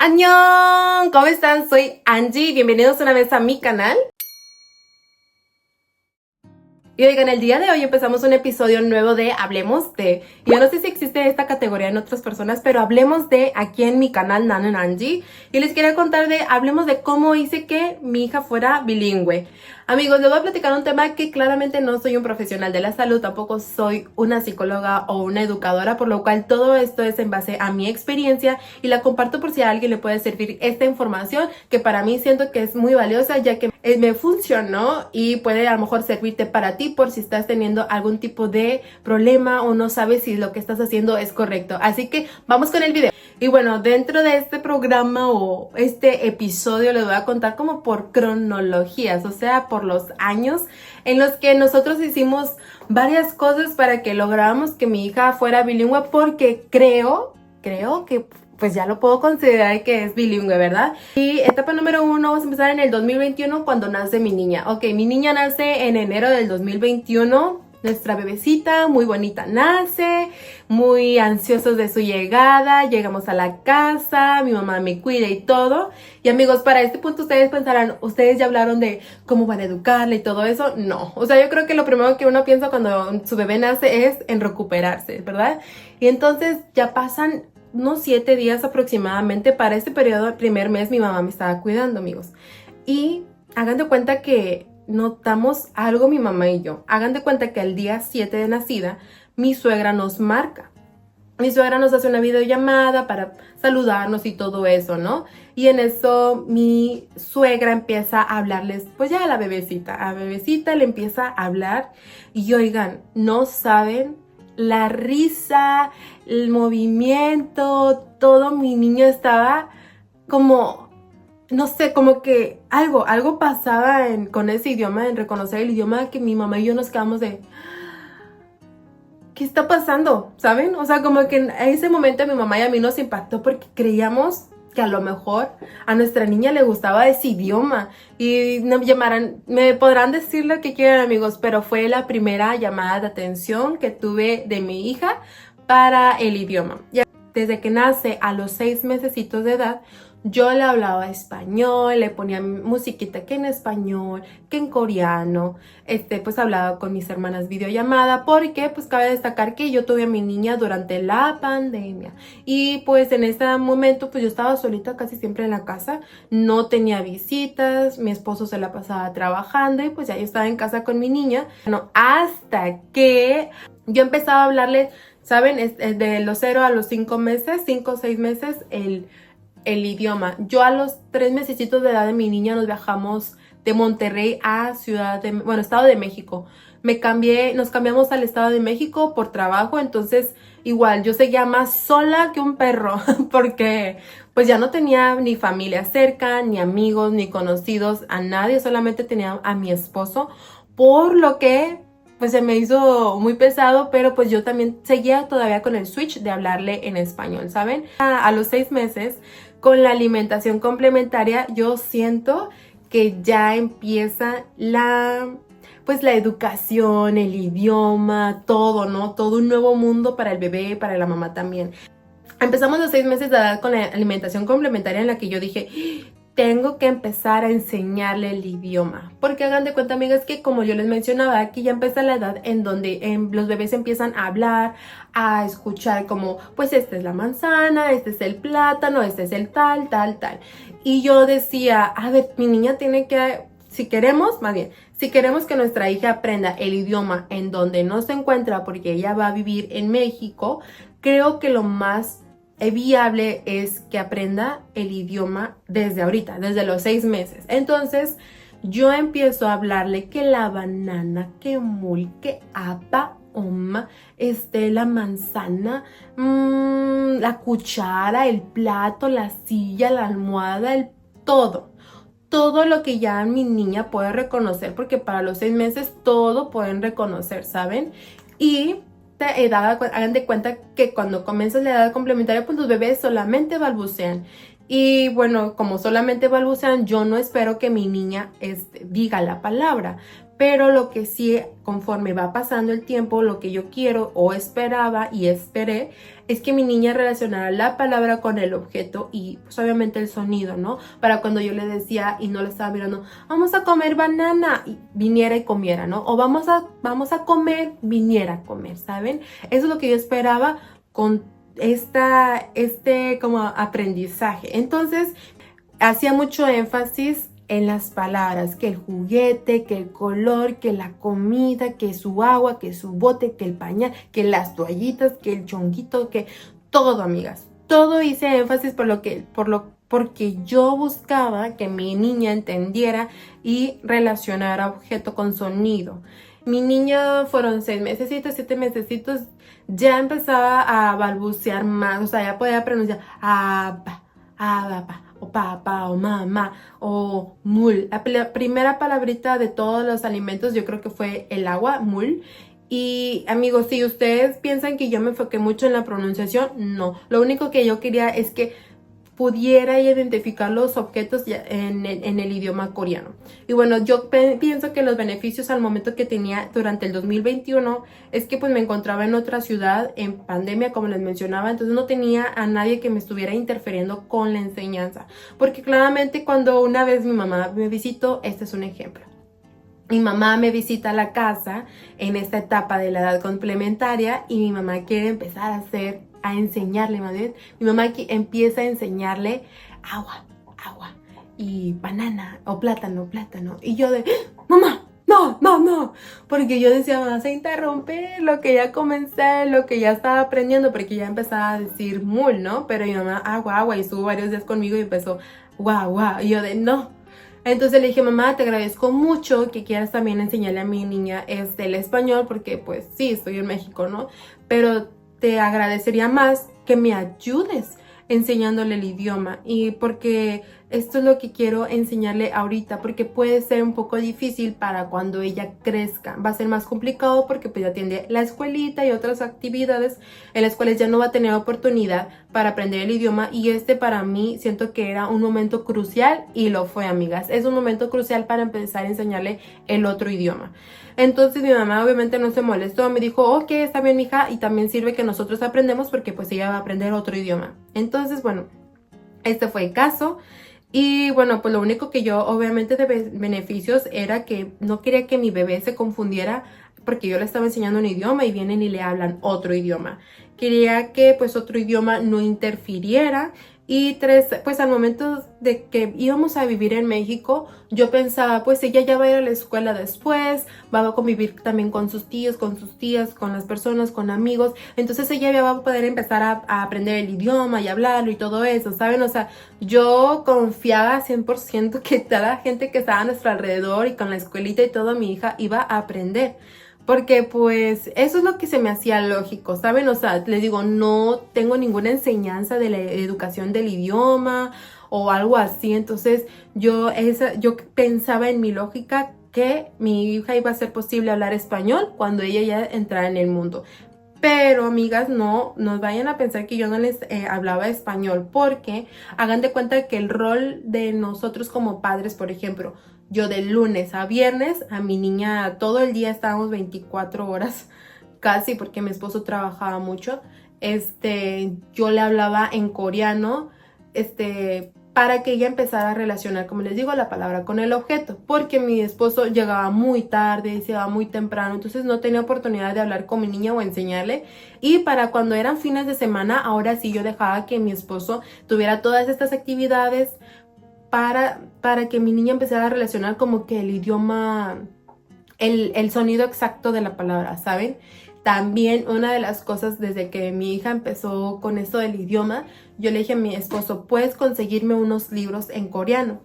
¡Annyeong! ¿Cómo están? Soy Angie. Bienvenidos una vez a mi canal. Y oigan, el día de hoy empezamos un episodio nuevo de Hablemos de. Yo no sé si existe esta categoría en otras personas, pero hablemos de aquí en mi canal Nan Angie. Y les quería contar hablemos de cómo hice que mi hija fuera bilingüe. Amigos, les voy a platicar un tema que claramente no soy un profesional de la salud, tampoco soy una psicóloga o una educadora, por lo cual todo esto es en base a mi experiencia y la comparto por si a alguien le puede servir esta información que para mí siento que es muy valiosa, ya que me funcionó y puede a lo mejor servirte para ti por si estás teniendo algún tipo de problema o no sabes si lo que estás haciendo es correcto. Así que vamos con el video. Y bueno, dentro de este programa o este episodio les voy a contar como por cronologías, o sea, por los años en los que nosotros hicimos varias cosas para que lográramos que mi hija fuera bilingüe, porque creo que pues ya lo puedo considerar que es bilingüe, ¿verdad? Y etapa número 1, vamos a empezar en el 2021 cuando nace mi niña. Ok, mi niña nace en enero del 2021. Nuestra bebecita muy bonita nace, muy ansiosos de su llegada, llegamos a la casa, mi mamá me cuida y todo. Y amigos, para este punto ustedes pensarán, ¿ustedes ya hablaron de cómo van a educarla y todo eso? No, o sea, yo creo que lo primero que uno piensa cuando su bebé nace es en recuperarse, ¿verdad? Y entonces ya pasan unos 7 días aproximadamente. Para este periodo, el primer mes, mi mamá me estaba cuidando, amigos. Y hagan de cuenta que notamos algo mi mamá y yo. Hagan de cuenta que al día 7 de nacida, mi suegra nos marca. Mi suegra nos hace una videollamada para saludarnos y todo eso, ¿no? Y en eso mi suegra empieza a hablarles, pues ya a la bebecita. A bebecita le empieza a hablar y oigan, no saben la risa, el movimiento, todo. Mi niño estaba como, no sé, como que algo pasaba con ese idioma, en reconocer el idioma, que mi mamá y yo nos quedamos de, ¿qué está pasando? ¿Saben? O sea, como que en ese momento a mi mamá y a mí nos impactó porque creíamos que a lo mejor a nuestra niña le gustaba ese idioma. Y me podrán decir lo que quieran, amigos, pero fue la primera llamada de atención que tuve de mi hija para el idioma. Desde que nace, a los 6 mesecitos de edad, yo le hablaba español, le ponía musiquita que en español, que en coreano. Pues hablaba con mis hermanas videollamada, porque pues cabe destacar que yo tuve a mi niña durante la pandemia. Y pues en ese momento pues yo estaba solita casi siempre en la casa, no tenía visitas, mi esposo se la pasaba trabajando y pues ya yo estaba en casa con mi niña. Bueno, hasta que yo empezaba a hablarle, ¿saben? De los 0 a los 5 meses, 5 o 6 meses, el idioma. Yo a los 3 mesecitos de edad de mi niña nos viajamos de Monterrey a Estado de México. Nos cambiamos al Estado de México por trabajo, entonces igual yo seguía más sola que un perro porque pues ya no tenía ni familia cerca, ni amigos, ni conocidos, a nadie, solamente tenía a mi esposo, por lo que pues se me hizo muy pesado, pero pues yo también seguía todavía con el switch de hablarle en español, ¿saben? A los 6 meses, con la alimentación complementaria, yo siento que ya empieza la educación, el idioma, todo, ¿no? Todo un nuevo mundo para el bebé, para la mamá también. Empezamos los 6 meses de edad con la alimentación complementaria, en la que yo dije, tengo que empezar a enseñarle el idioma, porque hagan de cuenta, amigas, que como yo les mencionaba, aquí ya empieza la edad en donde los bebés empiezan a hablar, a escuchar como, pues esta es la manzana, este es el plátano, este es el tal. Y yo decía, a ver, mi niña tiene que, si queremos que nuestra hija aprenda el idioma en donde no se encuentra, porque ella va a vivir en México, creo que lo más viable es que aprenda el idioma desde ahorita, desde los 6 meses. Entonces yo empiezo a hablarle que la banana, que mul, que apa, oma, la manzana, la cuchara, el plato, la silla, la almohada, todo lo que ya mi niña puede reconocer, porque para los 6 meses todo pueden reconocer, ¿saben? Y edad, hagan de cuenta que cuando comienzas la edad complementaria, pues los bebés solamente balbucean. Y bueno, como solamente balbucean, yo no espero que mi niña diga la palabra, Pero lo que sí, conforme va pasando el tiempo, lo que yo quiero o esperaba y esperé es que mi niña relacionara la palabra con el objeto y pues obviamente el sonido, ¿no? Para cuando yo le decía y no le estaba mirando, vamos a comer banana, y viniera y comiera, ¿no? O vamos a comer, viniera a comer, ¿saben? Eso es lo que yo esperaba con este como aprendizaje. Entonces, hacía mucho énfasis en las palabras, que el juguete, que el color, que la comida, que su agua, que su bote, que el pañal, que las toallitas, que el chonguito, que todo, amigas. Todo hice énfasis porque yo buscaba que mi niña entendiera y relacionara objeto con sonido. Mi niña fueron 6 mesecitos, 7 mesecitos, ya empezaba a balbucear más, o sea, ya podía pronunciar apa, apa, o papá, o mamá, o mul. La primera palabrita de todos los alimentos yo creo que fue el agua, mul. Y amigos, si ustedes piensan que yo me enfoqué mucho en la pronunciación, no. Lo único que yo quería es que pudiera identificar los objetos en el idioma coreano. Y bueno, yo pienso que los beneficios al momento que tenía durante el 2021 es que pues me encontraba en otra ciudad en pandemia, como les mencionaba, entonces no tenía a nadie que me estuviera interfiriendo con la enseñanza. Porque claramente cuando una vez mi mamá me visitó, este es un ejemplo. Mi mamá me visita a la casa en esta etapa de la edad complementaria y mi mamá quiere empezar a enseñarle, más bien, mi mamá empieza a enseñarle agua, agua y banana o plátano, plátano. Y yo de, mamá, no, porque yo decía, vas a interrumpir lo que ya comencé, lo que ya estaba aprendiendo, porque ya empezaba a decir mul, ¿no? Pero mi mamá, agua, agua, y estuvo varios días conmigo y empezó, guau, guau, y yo de, no. Entonces le dije, mamá, te agradezco mucho que quieras también enseñarle a mi niña el español, porque pues sí, estoy en México, ¿no? Pero te agradecería más que me ayudes enseñándole el idioma, y porque esto es lo que quiero enseñarle ahorita, porque puede ser un poco difícil para cuando ella crezca. Va a ser más complicado porque pues ya tiene la escuelita y otras actividades en las cuales ya no va a tener oportunidad para aprender el idioma, y para mí siento que era un momento crucial y lo fue, amigas. Es un momento crucial para empezar a enseñarle el otro idioma. Entonces mi mamá obviamente no se molestó, me dijo, ok, está bien, mija, y también sirve que nosotros aprendemos porque pues ella va a aprender otro idioma. Entonces, bueno, este fue el caso. Y bueno, pues lo único que yo obviamente de beneficios era que no quería que mi bebé se confundiera porque yo le estaba enseñando un idioma y vienen y le hablan otro idioma. Quería que pues otro idioma no interfiriera. Y 3, pues al momento de que íbamos a vivir en México, yo pensaba, pues ella ya va a ir a la escuela después, va a convivir también con sus tíos, con sus tías, con las personas, con amigos. Entonces ella ya va a poder empezar a aprender el idioma y hablarlo y todo eso, ¿saben? O sea, yo confiaba 100% que toda la gente que estaba a nuestro alrededor y con la escuelita y todo, mi hija iba a aprender. Porque pues eso es lo que se me hacía lógico, ¿saben? O sea, les digo, no tengo ninguna enseñanza de la educación del idioma o algo así. Entonces yo pensaba en mi lógica que mi hija iba a ser posible hablar español cuando ella ya entrara en el mundo. Pero, amigas, no nos vayan a pensar que yo no les hablaba español, porque hagan de cuenta que el rol de nosotros como padres, por ejemplo, yo de lunes a viernes, a mi niña todo el día estábamos 24 horas casi, porque mi esposo trabajaba mucho. Yo le hablaba en coreano, para que ella empezara a relacionar, como les digo, la palabra con el objeto, porque mi esposo llegaba muy tarde, se iba muy temprano, entonces no tenía oportunidad de hablar con mi niña o enseñarle. Y para cuando eran fines de semana, ahora sí yo dejaba que mi esposo tuviera todas estas actividades para que mi niña empezara a relacionar como que el idioma, el sonido exacto de la palabra, ¿saben? También una de las cosas desde que mi hija empezó con esto del idioma, yo le dije a mi esposo, puedes conseguirme unos libros en coreano,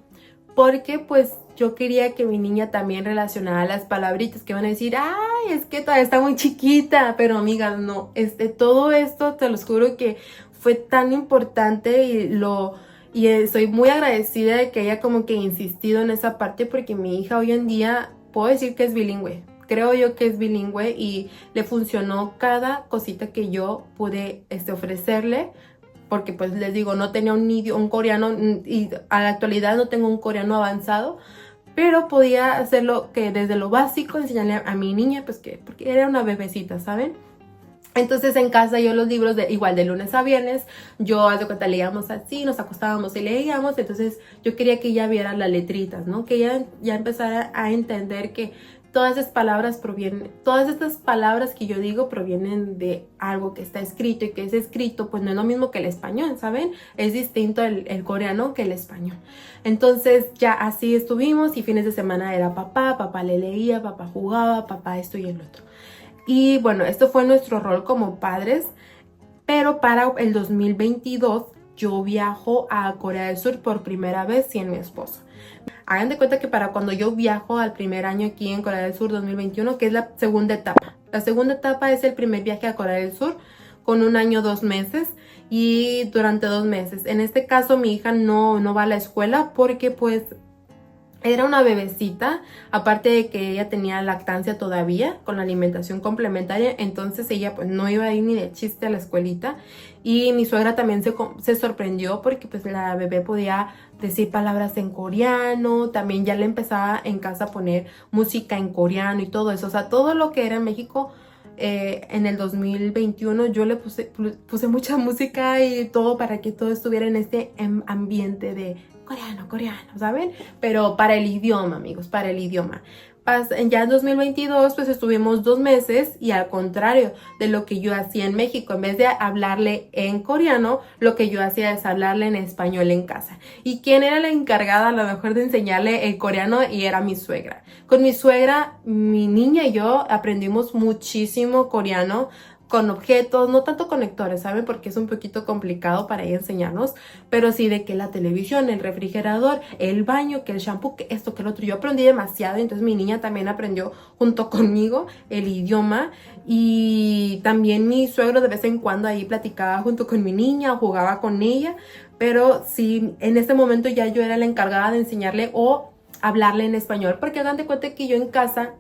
porque pues yo quería que mi niña también relacionara las palabritas que van a decir, ay, es que todavía está muy chiquita, pero amigas, no, todo esto te los juro que fue tan importante y soy muy agradecida de que haya como que insistido en esa parte, porque mi hija hoy en día puedo decir que es bilingüe. Creo yo que es bilingüe y le funcionó cada cosita que yo pude ofrecerle, porque pues les digo, no tenía un coreano y a la actualidad no tengo un coreano avanzado, pero podía hacerlo que desde lo básico, enseñarle a mi niña, pues que, porque era una bebecita, ¿saben? Entonces en casa yo los libros igual de lunes a viernes, yo haz de cuenta leíamos así, nos acostábamos y leíamos, entonces yo quería que ella viera las letritas, ¿no? Que ella ya empezara a entender que todas estas palabras que yo digo provienen de algo que está escrito, y que ese escrito pues no es lo mismo que el español, ¿saben? Es distinto el coreano que el español. Entonces ya así estuvimos, y fines de semana era papá le leía, papá jugaba, papá esto y el otro. Y bueno, esto fue nuestro rol como padres, pero para el 2022 yo viajo a Corea del Sur por primera vez sin mi esposo. Hagan de cuenta que para cuando yo viajo al primer año aquí en Corea del Sur 2021, que es la segunda etapa. La segunda etapa es el primer viaje a Corea del Sur con 1 año 2 meses, y durante 2 meses. En este caso mi hija no va a la escuela porque pues era una bebecita, aparte de que ella tenía lactancia todavía con la alimentación complementaria, entonces ella pues no iba a ir ni de chiste a la escuelita. Y mi suegra también se sorprendió porque pues la bebé podía decir palabras en coreano, también ya le empezaba en casa a poner música en coreano y todo eso, o sea, todo lo que era en México. En el 2021 yo le puse mucha música y todo para que todo estuviera en este ambiente de coreano, ¿saben? Pero para el idioma, amigos, para el idioma. Ya en 2022 pues estuvimos 2 meses, y al contrario de lo que yo hacía en México, en vez de hablarle en coreano, lo que yo hacía es hablarle en español en casa. ¿Y quién era la encargada a lo mejor de enseñarle el coreano? Y era mi suegra. Con mi suegra, mi niña y yo aprendimos muchísimo coreano, con objetos, no tanto con lectores, ¿saben? Porque es un poquito complicado para ella enseñarnos, pero sí de que la televisión, el refrigerador, el baño, que el shampoo, que esto, que el otro. Yo aprendí demasiado, entonces mi niña también aprendió junto conmigo el idioma, y también mi suegro de vez en cuando ahí platicaba junto con mi niña o jugaba con ella, pero sí, en este momento ya yo era la encargada de enseñarle o hablarle en español, porque hagan de cuenta que yo en casa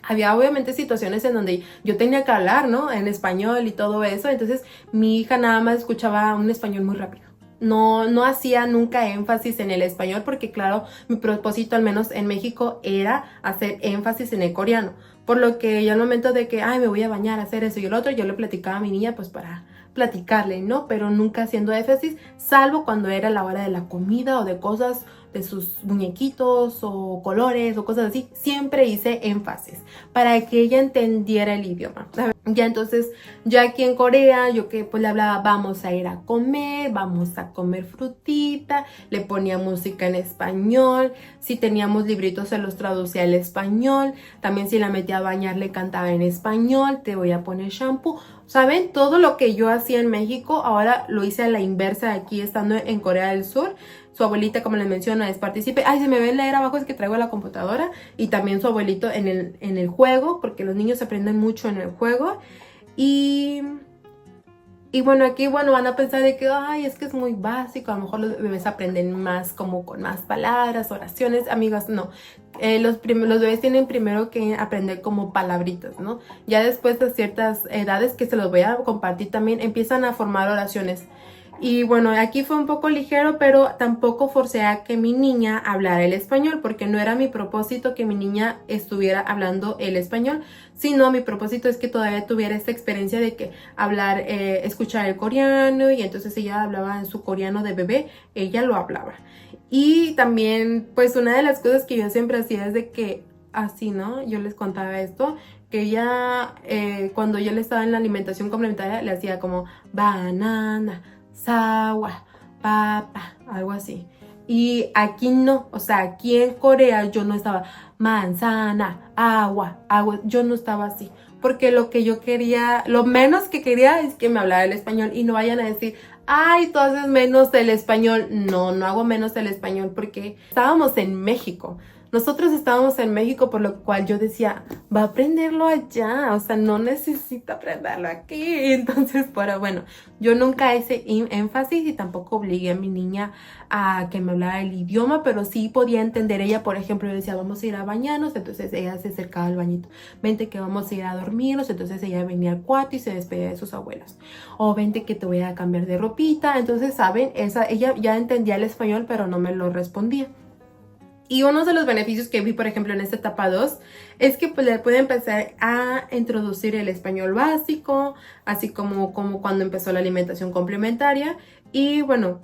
había obviamente situaciones en donde yo tenía que hablar, ¿no? En español y todo eso. Entonces mi hija nada más escuchaba un español muy rápido. No hacía nunca énfasis en el español, porque claro, mi propósito al menos en México era hacer énfasis en el coreano. Por lo que yo al momento de que, ay, me voy a bañar, hacer eso y el otro, yo le platicaba a mi niña pues para platicarle, ¿no? Pero nunca haciendo énfasis, salvo cuando era la hora de la comida o de cosas, de sus muñequitos o colores o cosas así. Siempre hice énfasis para que ella entendiera el idioma. Ya entonces, ya aquí en Corea, yo que pues le hablaba, vamos a ir a comer frutita, le ponía música en español, si teníamos libritos se los traducía al español, también si la metía a bañar le cantaba en español, te voy a poner shampoo. ¿Saben? Todo lo que yo hacía en México, ahora lo hice a la inversa aquí estando en Corea del Sur. Su abuelita, como les menciono, es partícipe. Ay, se me ve leer abajo, es que traigo la computadora. Y también su abuelito en el juego, porque los niños aprenden mucho en el juego. Y bueno, aquí van a pensar de que, ay, es que es muy básico. A lo mejor los bebés aprenden más como con más palabras, oraciones. Amigas, no. Los bebés tienen primero que aprender como palabritas, ¿no? Ya después de ciertas edades, que se los voy a compartir también, empiezan a formar oraciones. Y bueno, aquí fue un poco ligero, pero tampoco forcé a que mi niña hablara el español, porque no era mi propósito que mi niña estuviera hablando el español, sino mi propósito es que todavía tuviera esta experiencia de que escuchar el coreano, y entonces ella hablaba en su coreano de bebé, ella lo hablaba. Y también, pues una de las cosas que yo siempre hacía es de que, así, ¿no? Yo les contaba esto, que ella, cuando yo le estaba en la alimentación complementaria, le hacía como banana, sawa, papa, algo así. Y aquí no, o sea, aquí en Corea yo no estaba manzana, agua, yo no estaba así. Porque lo que yo quería, lo menos que quería es que me hablara el español, y no vayan a decir, ay, tú haces menos del español. No hago menos del español, porque estábamos en México. Nosotros estábamos en México, por lo cual yo decía, va a aprenderlo allá, o sea, no necesita aprenderlo aquí. Entonces, pero bueno, yo nunca hice énfasis y tampoco obligué a mi niña a que me hablara el idioma, pero sí podía entender. Ella, por ejemplo, yo decía, vamos a ir a bañarnos, entonces ella se acercaba al bañito. Vente que vamos a ir a dormirnos, entonces ella venía al cuarto y se despedía de sus abuelos. O vente que te voy a cambiar de ropita. Entonces, ¿saben? Ella ya entendía el español, pero no me lo respondía. Y uno de los beneficios que vi, por ejemplo, en esta etapa 2 es que pues, le puede empezar a introducir el español básico, así como cuando empezó la alimentación complementaria. Y bueno,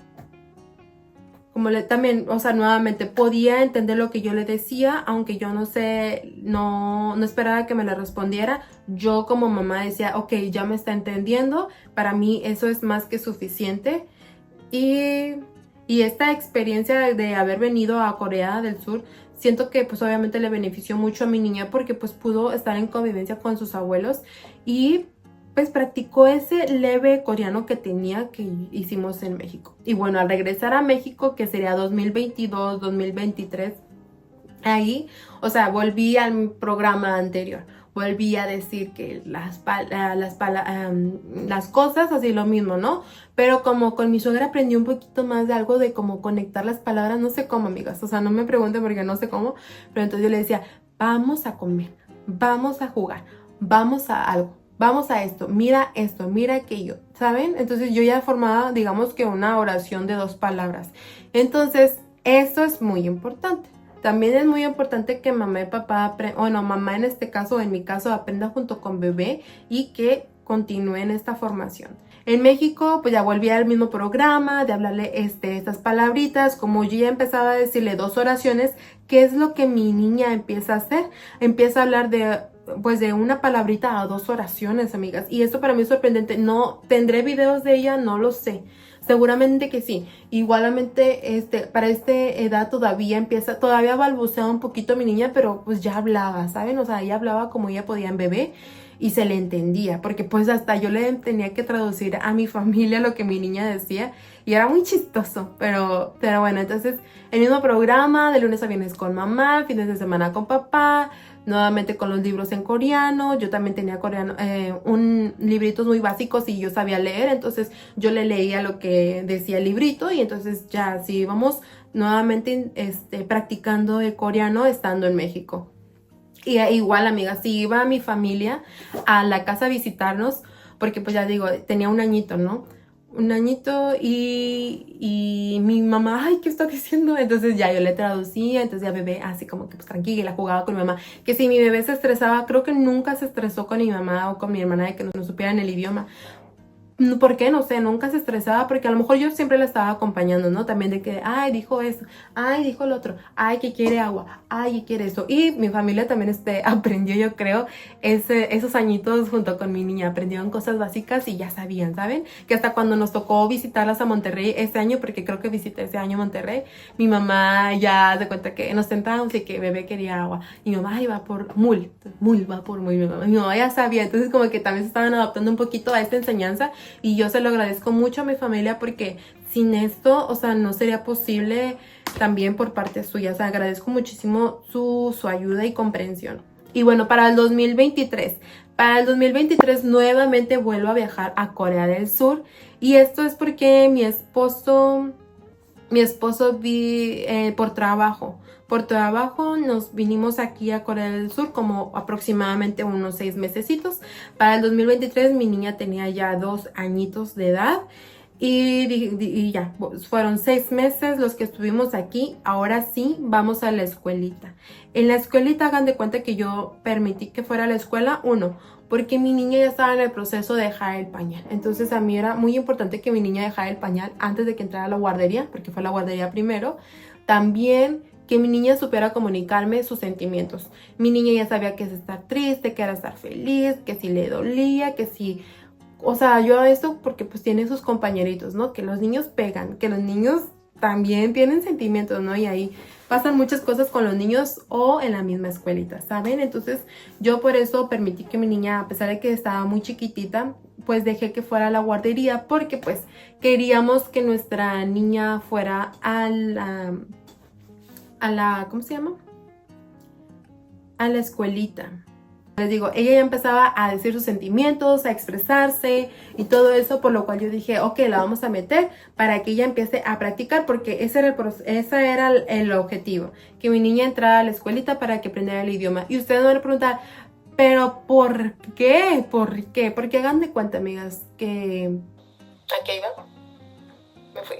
también, o sea, nuevamente podía entender lo que yo le decía, aunque yo no sé, no esperaba que me lo respondiera. Yo como mamá decía, ok, ya me está entendiendo, para mí eso es más que suficiente. Y esta experiencia de haber venido a Corea del Sur, siento que pues obviamente le benefició mucho a mi niña porque pues pudo estar en convivencia con sus abuelos y pues practicó ese leve coreano que tenía que hicimos en México. Y bueno, al regresar a México, que sería 2022, 2023, ahí, o sea, volví al programa anterior. Volví a decir que las cosas, así lo mismo, ¿no? Pero como con mi suegra aprendí un poquito más de algo de cómo conectar las palabras, no sé cómo, amigas, o sea, no me pregunten porque no sé cómo, pero entonces yo le decía, vamos a comer, vamos a jugar, vamos a algo, vamos a esto, mira aquello, ¿saben? Entonces yo ya formaba, digamos que una oración de 2 palabras. Entonces, esto es muy importante. También es muy importante que mamá y papá, mamá en este caso, en mi caso, aprenda junto con bebé y que continúen esta formación. En México, pues ya volví al mismo programa de hablarle estas palabritas, como yo ya empezaba a decirle 2 oraciones, ¿qué es lo que mi niña empieza a hacer? Empieza a hablar de una palabrita a 2 oraciones, amigas. Y esto para mí es sorprendente. No tendré videos de ella, no lo sé. Seguramente que sí. Igualmente, para esta edad todavía balbucea un poquito mi niña, pero pues ya hablaba, ¿saben? O sea, ella hablaba como ella podía en bebé y se le entendía, porque pues hasta yo le tenía que traducir a mi familia lo que mi niña decía y era muy chistoso, pero bueno, entonces el mismo programa de lunes a viernes con mamá, fines de semana con papá, nuevamente con los libros en coreano. Yo también tenía coreano, libritos muy básicos y yo sabía leer, entonces yo le leía lo que decía el librito y entonces ya así vamos nuevamente practicando el coreano estando en México. Y igual, amiga, si iba mi familia a la casa a visitarnos, porque pues ya digo, tenía un añito, ¿no? Un añito y mi mamá, ay, ¿qué está diciendo? Entonces ya yo le traducía, entonces ya bebé así como que pues tranquila, jugaba con mi mamá. Que si mi bebé se estresaba, creo que nunca se estresó con mi mamá o con mi hermana de que no supieran el idioma. ¿Por qué? No sé, nunca se estresaba porque a lo mejor yo siempre la estaba acompañando, ¿no? También de que, ay, dijo eso, ay, dijo el otro, ay, que quiere agua, ay, que quiere eso. Y mi familia también aprendió, yo creo, esos añitos junto con mi niña, aprendieron cosas básicas y ya sabían, ¿saben? Que hasta cuando nos tocó visitarlas a Monterrey este año, porque creo que visité ese año Monterrey, mi mamá ya se cuenta que nos sentamos y que bebé quería agua. Y mi mamá, ay, va por mul va por mul, mi mamá ya sabía, entonces como que también se estaban adaptando un poquito a esta enseñanza. Y yo se lo agradezco mucho a mi familia porque sin esto, o sea, no sería posible también por parte suya. O sea, agradezco muchísimo su ayuda y comprensión. Y bueno, para el 2023 nuevamente vuelvo a viajar a Corea del Sur. Y esto es porque mi esposo por trabajo. Por trabajo nos vinimos aquí a Corea del Sur como aproximadamente unos 6 mesecitos. Para el 2023 mi niña tenía ya 2 añitos de edad y ya, fueron 6 meses los que estuvimos aquí. Ahora sí, vamos a la escuelita. En la escuelita hagan de cuenta que yo permití que fuera a la escuela, porque mi niña ya estaba en el proceso de dejar el pañal. Entonces a mí era muy importante que mi niña dejara el pañal antes de que entrara a la guardería, porque fue a la guardería primero. También que mi niña supiera comunicarme sus sentimientos. Mi niña ya sabía que es estar triste, que era estar feliz, que si le dolía, que si... O sea, yo esto porque pues tiene sus compañeritos, ¿no? Que los niños pegan, que los niños también tienen sentimientos, ¿no? Y ahí pasan muchas cosas con los niños o en la misma escuelita, ¿saben? Entonces yo por eso permití que mi niña, a pesar de que estaba muy chiquitita, pues dejé que fuera a la guardería porque pues queríamos que nuestra niña fuera a la ¿cómo se llama? A la escuelita. Les digo, ella ya empezaba a decir sus sentimientos, a expresarse y todo eso, por lo cual yo dije, ok, la vamos a meter para que ella empiece a practicar, porque ese era el objetivo, que mi niña entrara a la escuelita para que aprendiera el idioma. Y ustedes me van a preguntar, ¿pero por qué? ¿Por qué? Porque hagan de cuenta, amigas, que... Aquí iba. Me fui.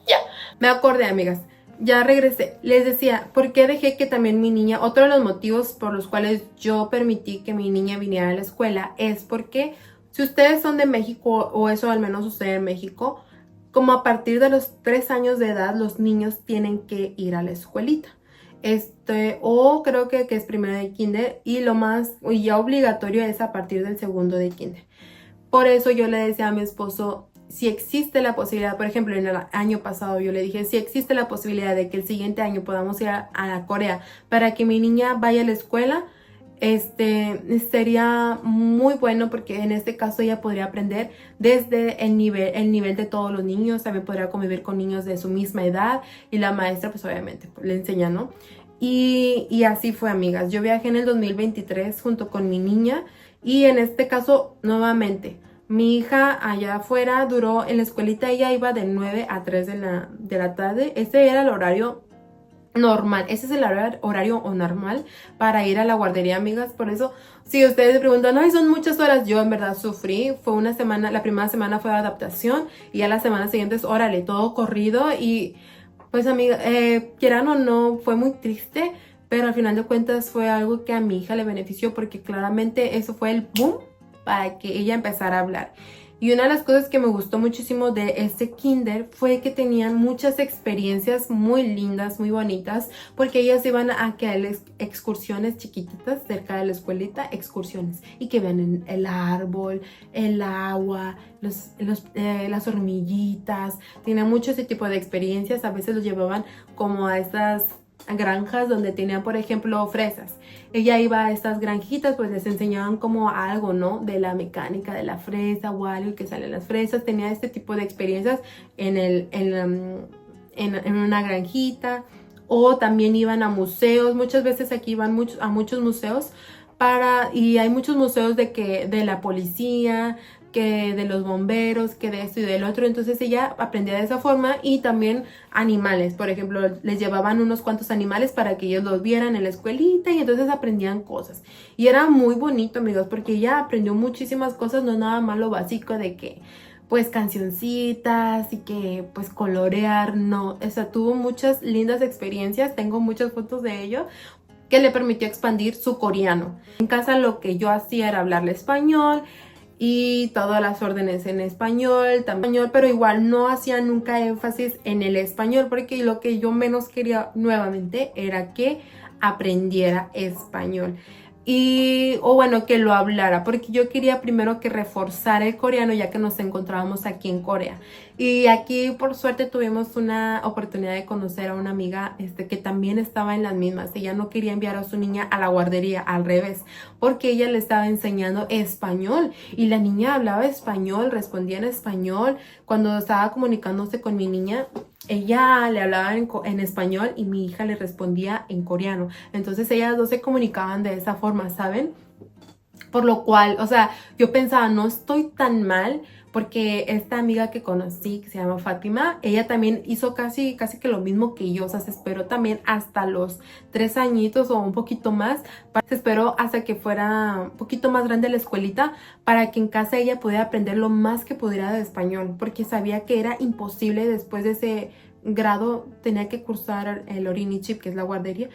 Ya. Me acordé, amigas. Ya regresé. Les decía, ¿por qué dejé que también mi niña, otro de los motivos por los cuales yo permití que mi niña viniera a la escuela es porque si ustedes son de México, o eso al menos sucede en México, como a partir de los 3 años de edad, los niños tienen que ir a la escuelita. O creo que es primero de kinder, y lo más, y ya obligatorio es a partir del segundo de kinder. Por eso yo le decía a mi esposo, si existe la posibilidad, por ejemplo, en el año pasado yo le dije, si existe la posibilidad de que el siguiente año podamos ir a Corea para que mi niña vaya a la escuela, sería muy bueno, porque en este caso ella podría aprender desde el nivel de todos los niños, también podría convivir con niños de su misma edad, y la maestra pues obviamente le enseña, ¿no? Y así fue, amigas. Yo viajé en el 2023 junto con mi niña, y en este caso nuevamente mi hija allá afuera duró en la escuelita, ella iba de 9 a 3 de la tarde. Ese era el horario normal, ese es el horario normal para ir a la guardería, amigas. Por eso, si ustedes se preguntan, ay, son muchas horas, yo en verdad sufrí. Fue una semana, la primera semana fue adaptación, y ya la semana siguiente es órale, todo corrido. Y pues, amiga, quieran o no, fue muy triste, pero al final de cuentas fue algo que a mi hija le benefició, porque claramente eso fue el boom para que ella empezara a hablar. Y una de las cosas que me gustó muchísimo de este kinder fue que tenían muchas experiencias muy lindas, muy bonitas, porque ellas iban a que excursiones chiquititas cerca de la escuelita, excursiones, y que vean el árbol, el agua, las hormiguitas. Tenían mucho ese tipo de experiencias. A veces los llevaban como a estas granjas donde tenían, por ejemplo, fresas. Ella iba a estas granjitas, pues les enseñaban como algo, ¿no? De la mecánica de la fresa o algo que salen las fresas. Tenía este tipo de experiencias en una granjita. O también iban a museos. Muchas veces aquí iban a muchos museos y hay muchos museos de la policía, que de los bomberos, que de esto y del otro. Entonces ella aprendía de esa forma. Y también animales, por ejemplo, les llevaban unos cuantos animales para que ellos los vieran en la escuelita, y entonces aprendían cosas. Y era muy bonito, amigos, porque ella aprendió muchísimas cosas, no nada más lo básico de que pues cancioncitas y que pues colorear, no, o sea, tuvo muchas lindas experiencias. Tengo muchas fotos de ello, que le permitió expandir su coreano. En casa lo que yo hacía era hablarle español y todas las órdenes en español, también, pero igual no hacía nunca énfasis en el español, porque lo que yo menos quería nuevamente era que aprendiera español. O bueno, que lo hablara, porque yo quería primero que reforzara el coreano, ya que nos encontrábamos aquí en Corea. Y aquí por suerte tuvimos una oportunidad de conocer a una amiga que también estaba en las mismas. Ella no quería enviar a su niña a la guardería, al revés, porque ella le estaba enseñando español, y la niña hablaba español, respondía en español. Cuando estaba comunicándose con mi niña, ella le hablaba en español y mi hija le respondía en coreano. Entonces ellas dos se comunicaban de esa forma, ¿saben? Por lo cual, o sea, yo pensaba, no estoy tan mal, porque esta amiga que conocí, que se llama Fátima, ella también hizo casi que lo mismo que yo. O sea, se esperó también hasta los 3 añitos o un poquito más. Se esperó hasta que fuera un poquito más grande la escuelita, para que en casa ella pudiera aprender lo más que pudiera de español, porque sabía que era imposible después de ese grado. Tenía que cursar el Orinichip, que es la guardería.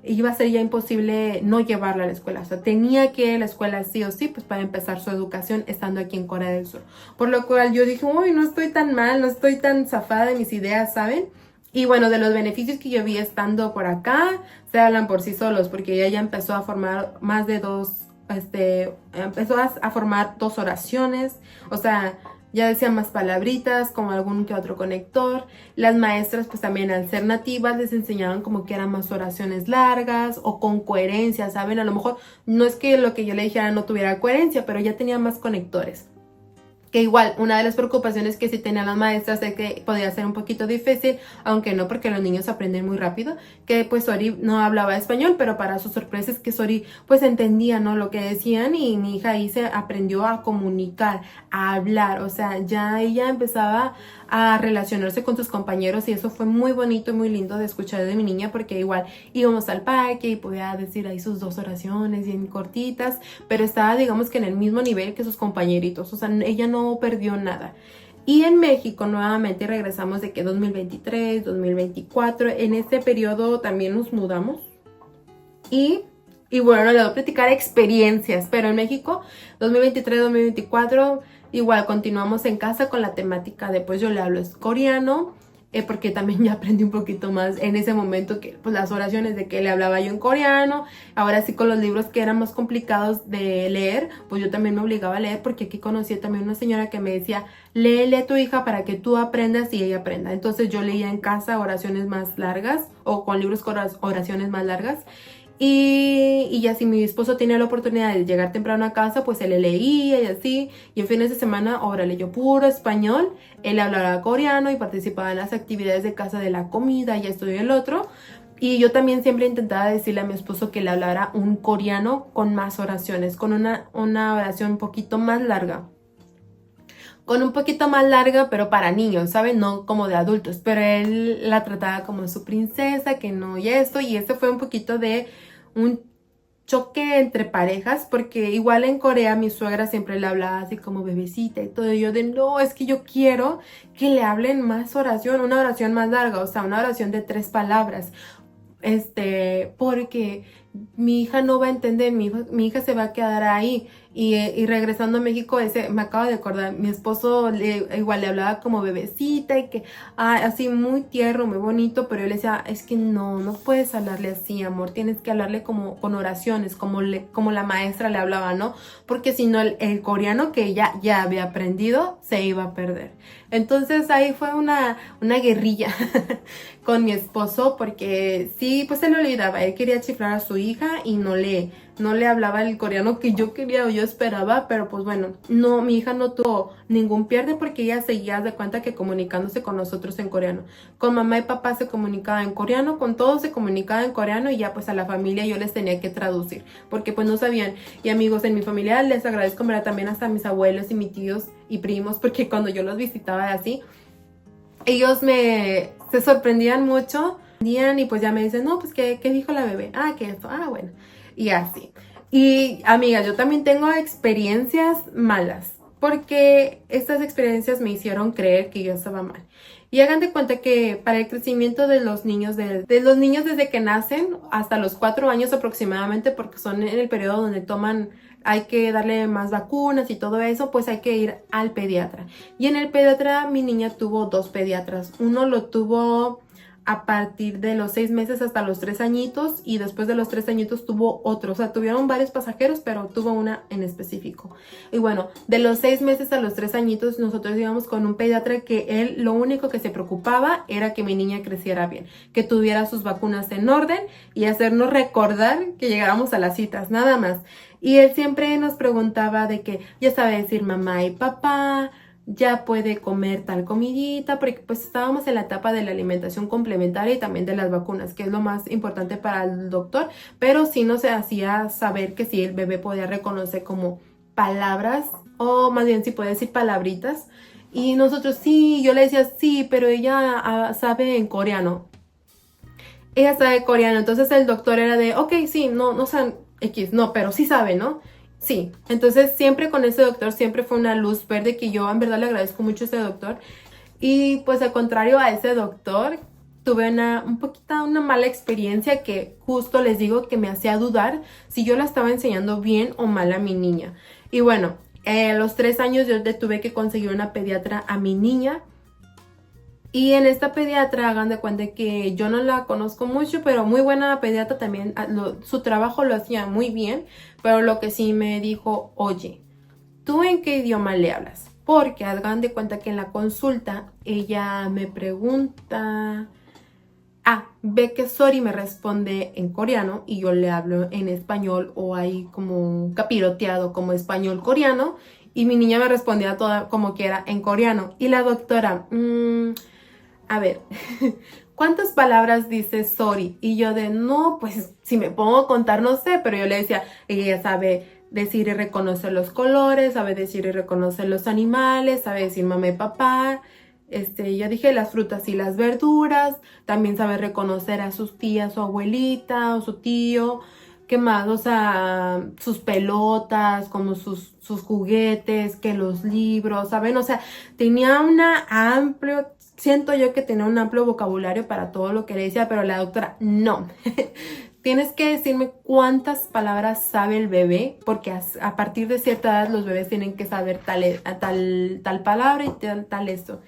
Iba a ser ya imposible no llevarla a la escuela. O sea, tenía que ir a la escuela sí o sí, pues para empezar su educación estando aquí en Corea del Sur. Por lo cual yo dije, uy, no estoy tan mal, no estoy tan zafada de mis ideas, ¿saben? Y bueno, de los beneficios que yo vi estando por acá, se hablan por sí solos, porque ella ya empezó a formar más de empezó a formar 2 oraciones. O sea, ya decía más palabritas, como algún que otro conector. Las maestras pues también, al ser nativas, les enseñaban como que eran más oraciones largas o con coherencia, ¿saben? A lo mejor no es que lo que yo le dijera no tuviera coherencia, pero ya tenía más conectores. Que igual, una de las preocupaciones que sí tenían las maestras es que podía ser un poquito difícil, aunque no, porque los niños aprenden muy rápido, que pues Sori no hablaba español, pero para su sorpresa es que Sori pues entendía, ¿no?, lo que decían, y mi hija ahí se aprendió a comunicar, a hablar. O sea, ya ella empezaba a relacionarse con sus compañeros, y eso fue muy bonito y muy lindo de escuchar de mi niña, porque igual íbamos al parque y podía decir ahí sus 2 oraciones bien cortitas, pero estaba, digamos, que en el mismo nivel que sus compañeritos. O sea, ella no perdió nada. Y en México nuevamente regresamos de que 2023, 2024, en este periodo también nos mudamos. Y bueno, le voy a platicar experiencias, pero en México 2023, 2024, igual continuamos en casa con la temática de pues yo le hablo es coreano, porque también ya aprendí un poquito más en ese momento que pues las oraciones de que le hablaba yo en coreano. Ahora sí, con los libros que eran más complicados de leer, pues yo también me obligaba a leer, porque aquí conocí también una señora que me decía, léele a tu hija para que tú aprendas y ella aprenda. Entonces yo leía en casa oraciones más largas, o con libros con oraciones más largas. Y ya si mi esposo tenía la oportunidad de llegar temprano a casa, pues él le leía y así. Y en fines de semana, órale, yo puro español. Él hablaba coreano y participaba en las actividades de casa, de la comida y esto y el otro. Y yo también siempre intentaba decirle a mi esposo que le hablara un coreano con más oraciones, con una oración un poquito más larga. Con un poquito más larga, pero para niños, ¿saben? No como de adultos. Pero él la trataba como su princesa, que no, y esto. Y este fue un poquito de un choque entre parejas, porque igual en Corea mi suegra siempre le hablaba así como bebecita y todo. Y yo de, no, es que yo quiero que le hablen más oración, una oración más larga, o sea, una oración de 3 palabras. Porque mi hija no va a entender, mi hija se va a quedar ahí. Y regresando a México, me acabo de acordar, mi esposo igual le hablaba como bebecita y que así muy tierno, muy bonito, pero yo le decía, es que no puedes hablarle así, amor, tienes que hablarle como con oraciones, como la maestra le hablaba, ¿no? Porque si no, el coreano que ella ya había aprendido se iba a perder. Entonces ahí fue una guerrilla con mi esposo, porque sí, pues se le olvidaba, él quería chiflar a su hija y no le hablaba el coreano que yo quería o yo esperaba, pero pues bueno, no, mi hija no tuvo ningún pierde, porque ella seguía de cuenta que comunicándose con nosotros en coreano. Con mamá y papá se comunicaba en coreano, con todos se comunicaba en coreano, y ya pues a la familia yo les tenía que traducir, porque pues no sabían. Y amigos, en mi familia les agradezco, ¿verdad? También hasta mis abuelos y mis tíos y primos, porque cuando yo los visitaba así, ellos se sorprendían mucho, y pues ya me dicen, no, pues ¿qué dijo la bebé? Que esto, bueno. Y así. Y amigas, yo también tengo experiencias malas, porque estas experiencias me hicieron creer que yo estaba mal. Y hagan de cuenta que para el crecimiento de los niños, de los niños desde que nacen hasta los 4 años aproximadamente, porque son en el periodo donde hay que darle más vacunas y todo eso, pues hay que ir al pediatra. Y en el pediatra mi niña tuvo 2 pediatras. Uno lo tuvo a partir de los 6 meses hasta los 3 añitos, y después de los 3 añitos tuvo otro. O sea, tuvieron varios pasajeros, pero tuvo una en específico. Y bueno, de los 6 meses a los 3 añitos nosotros íbamos con un pediatra que él lo único que se preocupaba era que mi niña creciera bien, que tuviera sus vacunas en orden y hacernos recordar que llegáramos a las citas, nada más. Y él siempre nos preguntaba de que ya sabe decir mamá y papá, ya puede comer tal comidita, porque pues estábamos en la etapa de la alimentación complementaria y también de las vacunas, que es lo más importante para el doctor, pero sí nos hacía saber que si el bebé podía reconocer como palabras, o más bien si puede decir palabritas, y nosotros sí, yo le decía sí, pero ella sabe en coreano. Ella sabe coreano, entonces el doctor era de, ok, sí, no saben X, no, pero sí sabe, ¿no? Sí, entonces siempre con ese doctor siempre fue una luz verde, que yo en verdad le agradezco mucho a ese doctor. Y pues al contrario a ese doctor, tuve una mala experiencia, que justo les digo que me hacía dudar si yo la estaba enseñando bien o mal a mi niña. Y bueno, a los 3 años yo le tuve que conseguir una pediatra a mi niña. Y en esta pediatra, hagan de cuenta que yo no la conozco mucho, pero muy buena pediatra también, su trabajo lo hacía muy bien, pero lo que sí me dijo, oye, ¿tú en qué idioma le hablas? Porque hagan de cuenta que en la consulta ella me pregunta, ve que Sori me responde en coreano y yo le hablo en español, o ahí como capiroteado como español coreano, y mi niña me respondía toda como que era en coreano. Y la doctora, a ver, ¿cuántas palabras dice Sori? Y yo de, no, pues si me pongo a contar no sé, pero yo le decía, ella sabe decir y reconocer los colores, sabe decir y reconocer los animales, sabe decir mamá y papá, ya dije las frutas y las verduras, también sabe reconocer a sus tías, su abuelita o su tío, ¿qué más? O sea, sus pelotas, como sus juguetes, que los libros, ¿saben? O sea, tenía siento yo que tenía un amplio vocabulario para todo lo que le decía, pero la doctora, no. Tienes que decirme cuántas palabras sabe el bebé, porque a partir de cierta edad los bebés tienen que saber tal palabra y tal esto.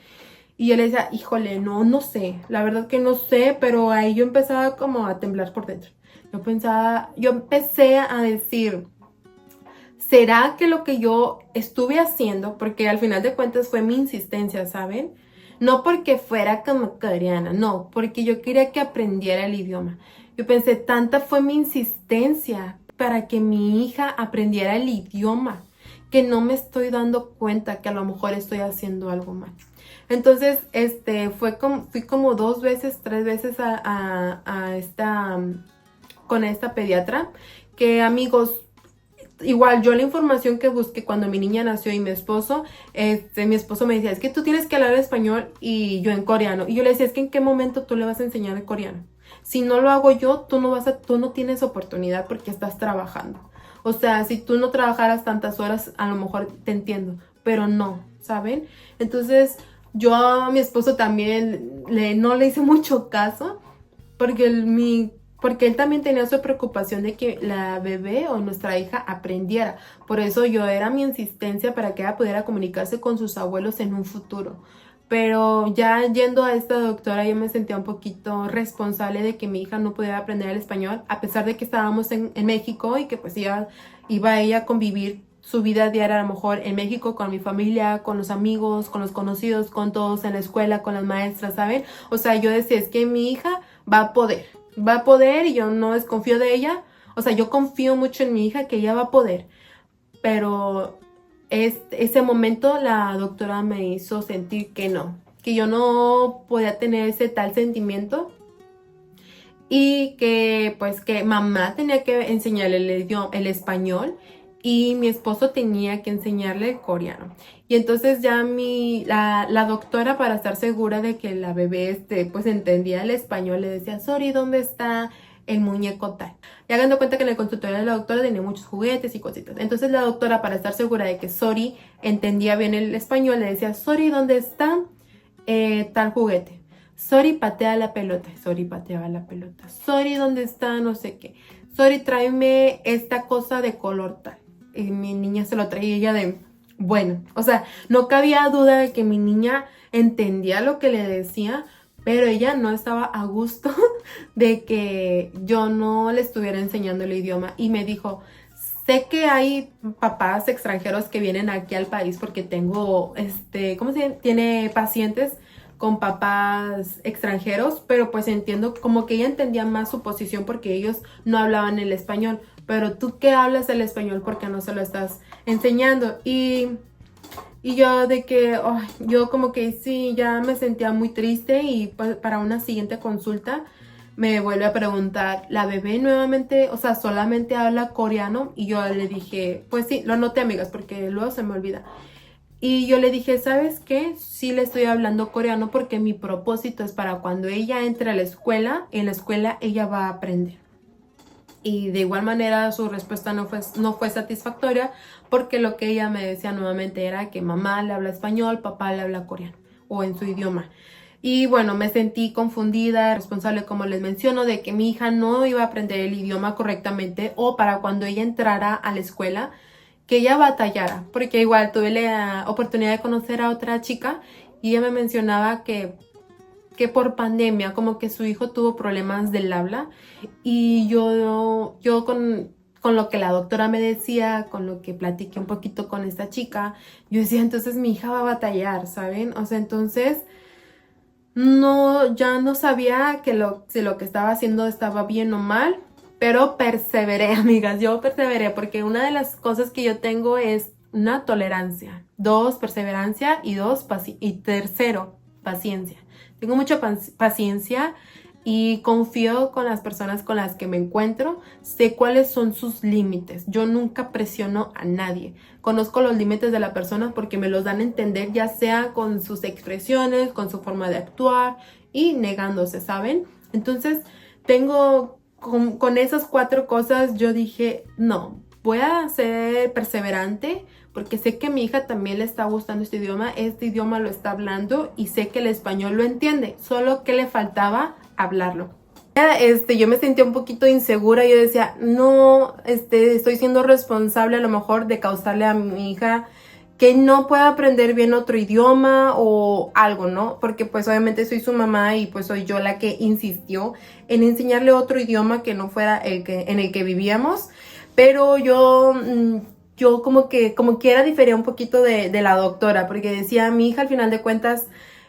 Y yo le decía, híjole, no sé, la verdad que no sé, pero ahí yo empezaba como a temblar por dentro. Yo empecé a decir, ¿será que lo que yo estuve haciendo, porque al final de cuentas fue mi insistencia, ¿saben? No porque fuera como coreana, no, porque yo quería que aprendiera el idioma. Yo pensé, tanta fue mi insistencia para que mi hija aprendiera el idioma, que no me estoy dando cuenta que a lo mejor estoy haciendo algo mal. Entonces, fui como 2 veces, 3 veces con esta pediatra, que amigos, igual yo la información que busqué cuando mi niña nació y mi esposo me decía, es que tú tienes que hablar español y yo en coreano. Y yo le decía, es que en qué momento tú le vas a enseñar el coreano. Si no lo hago yo, tú no tienes oportunidad porque estás trabajando. O sea, si tú no trabajaras tantas horas, a lo mejor te entiendo, pero no, ¿saben? Entonces, yo a mi esposo también no le hice mucho caso porque él también tenía su preocupación de que la bebé o nuestra hija aprendiera. Por eso yo era mi insistencia para que ella pudiera comunicarse con sus abuelos en un futuro. Pero ya yendo a esta doctora, yo me sentía un poquito responsable de que mi hija no pudiera aprender el español, a pesar de que estábamos en México y que pues iba ella a convivir su vida diaria a lo mejor en México con mi familia, con los amigos, con los conocidos, con todos en la escuela, con las maestras, ¿saben? O sea, yo decía, es que mi hija va a poder y yo no desconfío de ella. O sea, yo confío mucho en mi hija que ella va a poder, pero ese momento la doctora me hizo sentir que no, que yo no podía tener ese tal sentimiento y que pues que mamá tenía que enseñarle el español y mi esposo tenía que enseñarle el coreano. Y entonces ya la doctora, para estar segura de que la bebé pues entendía el español, le decía, sorry, ¿dónde está el muñeco tal? Y hagan de cuenta que en el consultorio de la doctora tenía muchos juguetes y cositas. Entonces la doctora, para estar segura de que Sori entendía bien el español, le decía, Sori, ¿dónde está tal juguete? Sori, patea la pelota. Sori pateaba la pelota. Sori, ¿dónde está? No sé qué. Sori, tráeme esta cosa de color tal. Y mi niña se lo traía ella de... Bueno, o sea, no cabía duda de que mi niña entendía lo que le decía, pero ella no estaba a gusto de que yo no le estuviera enseñando el idioma. Y me dijo, sé que hay papás extranjeros que vienen aquí al país porque tengo, ¿cómo se llama? Tiene pacientes con papás extranjeros, pero pues entiendo como que ella entendía más su posición porque ellos no hablaban el español. Pero tú que hablas el español, ¿por qué no se lo estás enseñando? Y yo de que, yo como que sí, ya me sentía muy triste y pues para una siguiente consulta me vuelve a preguntar, ¿la bebé nuevamente, o sea, solamente habla coreano? Y yo le dije, pues sí, lo anoté, amigas, porque luego se me olvida. Y yo le dije, ¿sabes qué? Sí le estoy hablando coreano porque mi propósito es para cuando ella entre a la escuela, en la escuela ella va a aprender. Y de igual manera su respuesta no fue satisfactoria porque lo que ella me decía nuevamente era que mamá le habla español, papá le habla coreano o en su idioma. Y bueno, me sentí confundida, responsable, como les menciono, de que mi hija no iba a aprender el idioma correctamente o para cuando ella entrara a la escuela, que ella batallara. Porque igual tuve la oportunidad de conocer a otra chica y ella me mencionaba que por pandemia como que su hijo tuvo problemas del habla y yo con lo que la doctora me decía, con lo que platiqué un poquito con esta chica, yo decía, entonces mi hija va a batallar, ¿saben? O sea, entonces ya no sabía si lo que estaba haciendo estaba bien o mal, pero perseveré, amigas, yo perseveré porque una de las cosas que yo tengo es una tolerancia, 2, perseverancia y tercero, paciencia. Tengo mucha paciencia y confío con las personas con las que me encuentro. Sé cuáles son sus límites. Yo nunca presiono a nadie. Conozco los límites de la persona porque me los dan a entender, ya sea con sus expresiones, con su forma de actuar y negándose, ¿saben? Entonces, tengo con esas 4 cosas yo dije, no, voy a ser perseverante porque sé que a mi hija también le está gustando este idioma lo está hablando y sé que el español lo entiende, solo que le faltaba hablarlo. Yo me sentía un poquito insegura, yo decía, no, estoy siendo responsable a lo mejor de causarle a mi hija que no pueda aprender bien otro idioma o algo, ¿no? Porque pues obviamente soy su mamá y pues soy yo la que insistió en enseñarle otro idioma que no fuera en el que vivíamos, pero yo como quiera difería un poquito de la doctora, porque decía, mi hija al final de cuentas,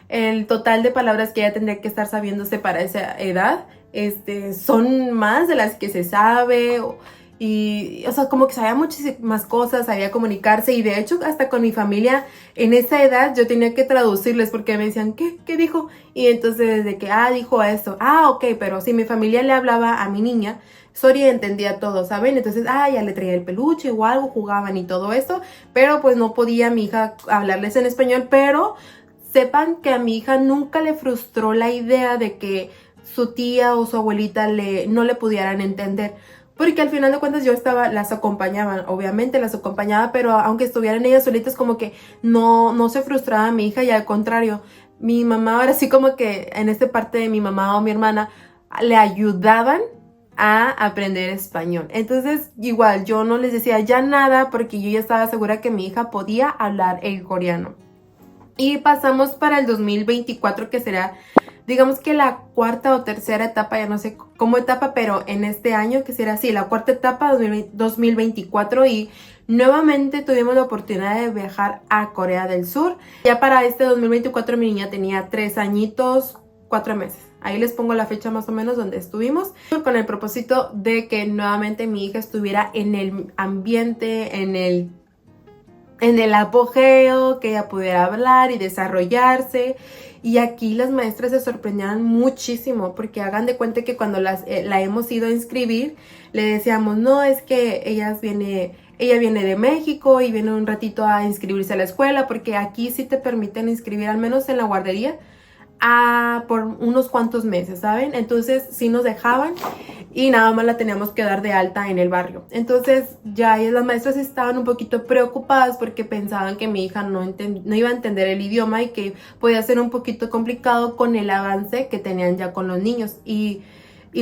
el total de palabras que ella tendría que estar sabiéndose para esa edad, son más de las que se sabe, y, o sea, como que sabía muchísimas cosas, sabía comunicarse, y de hecho hasta con mi familia en esa edad yo tenía que traducirles porque me decían, ¿qué dijo? Y entonces de que, dijo esto, ok, pero si mi familia le hablaba a mi niña, Sori entendía todo, ¿saben? Entonces, ya le traía el peluche o algo, jugaban y todo eso, pero pues no podía mi hija hablarles en español, pero sepan que a mi hija nunca le frustró la idea de que su tía o su abuelita no le pudieran entender. Porque al final de cuentas yo las acompañaba, obviamente las acompañaba, pero aunque estuvieran ellas solitas, como que no se frustraba a mi hija, y al contrario, mi mamá, ahora sí como que en esta parte de mi mamá o mi hermana, le ayudaban a aprender español. Entonces, igual, yo no les decía ya nada porque yo ya estaba segura que mi hija podía hablar el coreano. Y pasamos para el 2024, que será, digamos que la cuarta o tercera etapa, ya no sé cómo etapa, pero en este año, que será así, la cuarta etapa, 2024, y nuevamente tuvimos la oportunidad de viajar a Corea del Sur. Ya para este 2024 mi niña tenía 3 añitos, 4 meses. Ahí les pongo la fecha más o menos donde estuvimos, con el propósito de que nuevamente mi hija estuviera en el ambiente, en el apogeo, que ella pudiera hablar y desarrollarse. Y aquí las maestras se sorprendían muchísimo, porque hagan de cuenta que cuando la hemos ido a inscribir, le decíamos, no, es que ella viene de México y viene un ratito a inscribirse a la escuela, porque aquí sí te permiten inscribir, al menos en la guardería, por unos cuantos meses, ¿saben? Entonces sí nos dejaban y nada más la teníamos que dar de alta en el barrio. Entonces ya las maestras estaban un poquito preocupadas porque pensaban que mi hija no iba a entender el idioma y que podía ser un poquito complicado con el avance que tenían ya con los niños. Y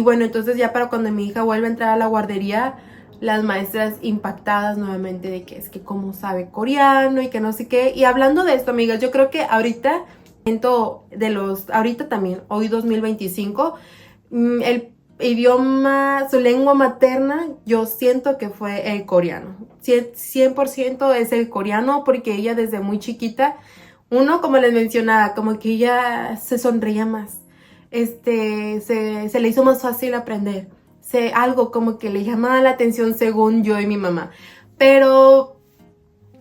bueno, entonces ya para cuando mi hija vuelve a entrar a la guardería, las maestras impactadas nuevamente de que es que cómo sabe coreano y que no sé qué. Y hablando de esto, amigas, yo creo que ahorita también, hoy 2025, el idioma, su lengua materna, yo siento que fue el coreano. 100% es el coreano, porque ella desde muy chiquita, como les mencionaba, como que ella se sonreía más. Se le hizo más fácil aprender. Algo como que le llamaba la atención según yo y mi mamá. Pero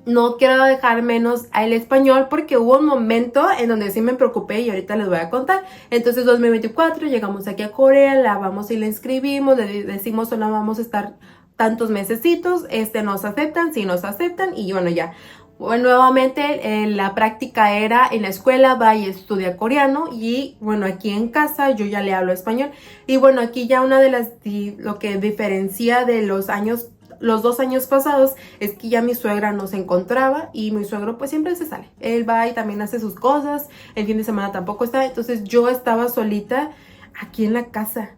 no quiero dejar menos al español, porque hubo un momento en donde sí me preocupé y ahorita les voy a contar. Entonces 2024 llegamos aquí a Corea, la vamos y la inscribimos, le decimos solo vamos a estar tantos mesecitos, nos aceptan, sí nos aceptan, y bueno, ya. Bueno, nuevamente la práctica era en la escuela, va y estudia coreano, y bueno, aquí en casa yo ya le hablo español. Y bueno, aquí ya lo que diferencia de los 2 años pasados es que ya mi suegra no se encontraba, y mi suegro pues siempre se sale. Él va y también hace sus cosas, el fin de semana tampoco está, entonces yo estaba solita aquí en la casa.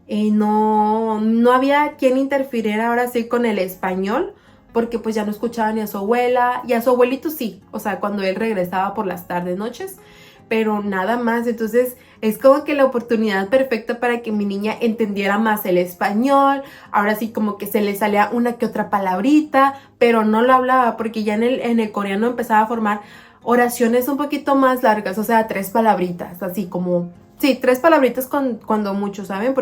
No había quien interfiriera ahora sí con el español, porque pues ya no escuchaba ni a su abuela, y a su abuelito sí, o sea, cuando él regresaba por las tardes, noches, pero nada más. Entonces es como que la oportunidad perfecta para que mi niña entendiera más el español. Ahora sí como que se le salía una que otra palabrita, pero no lo hablaba, porque ya en el coreano empezaba a formar oraciones un poquito más largas, o sea, 3 palabritas, así como, sí, 3 palabritas cuando mucho, ¿saben?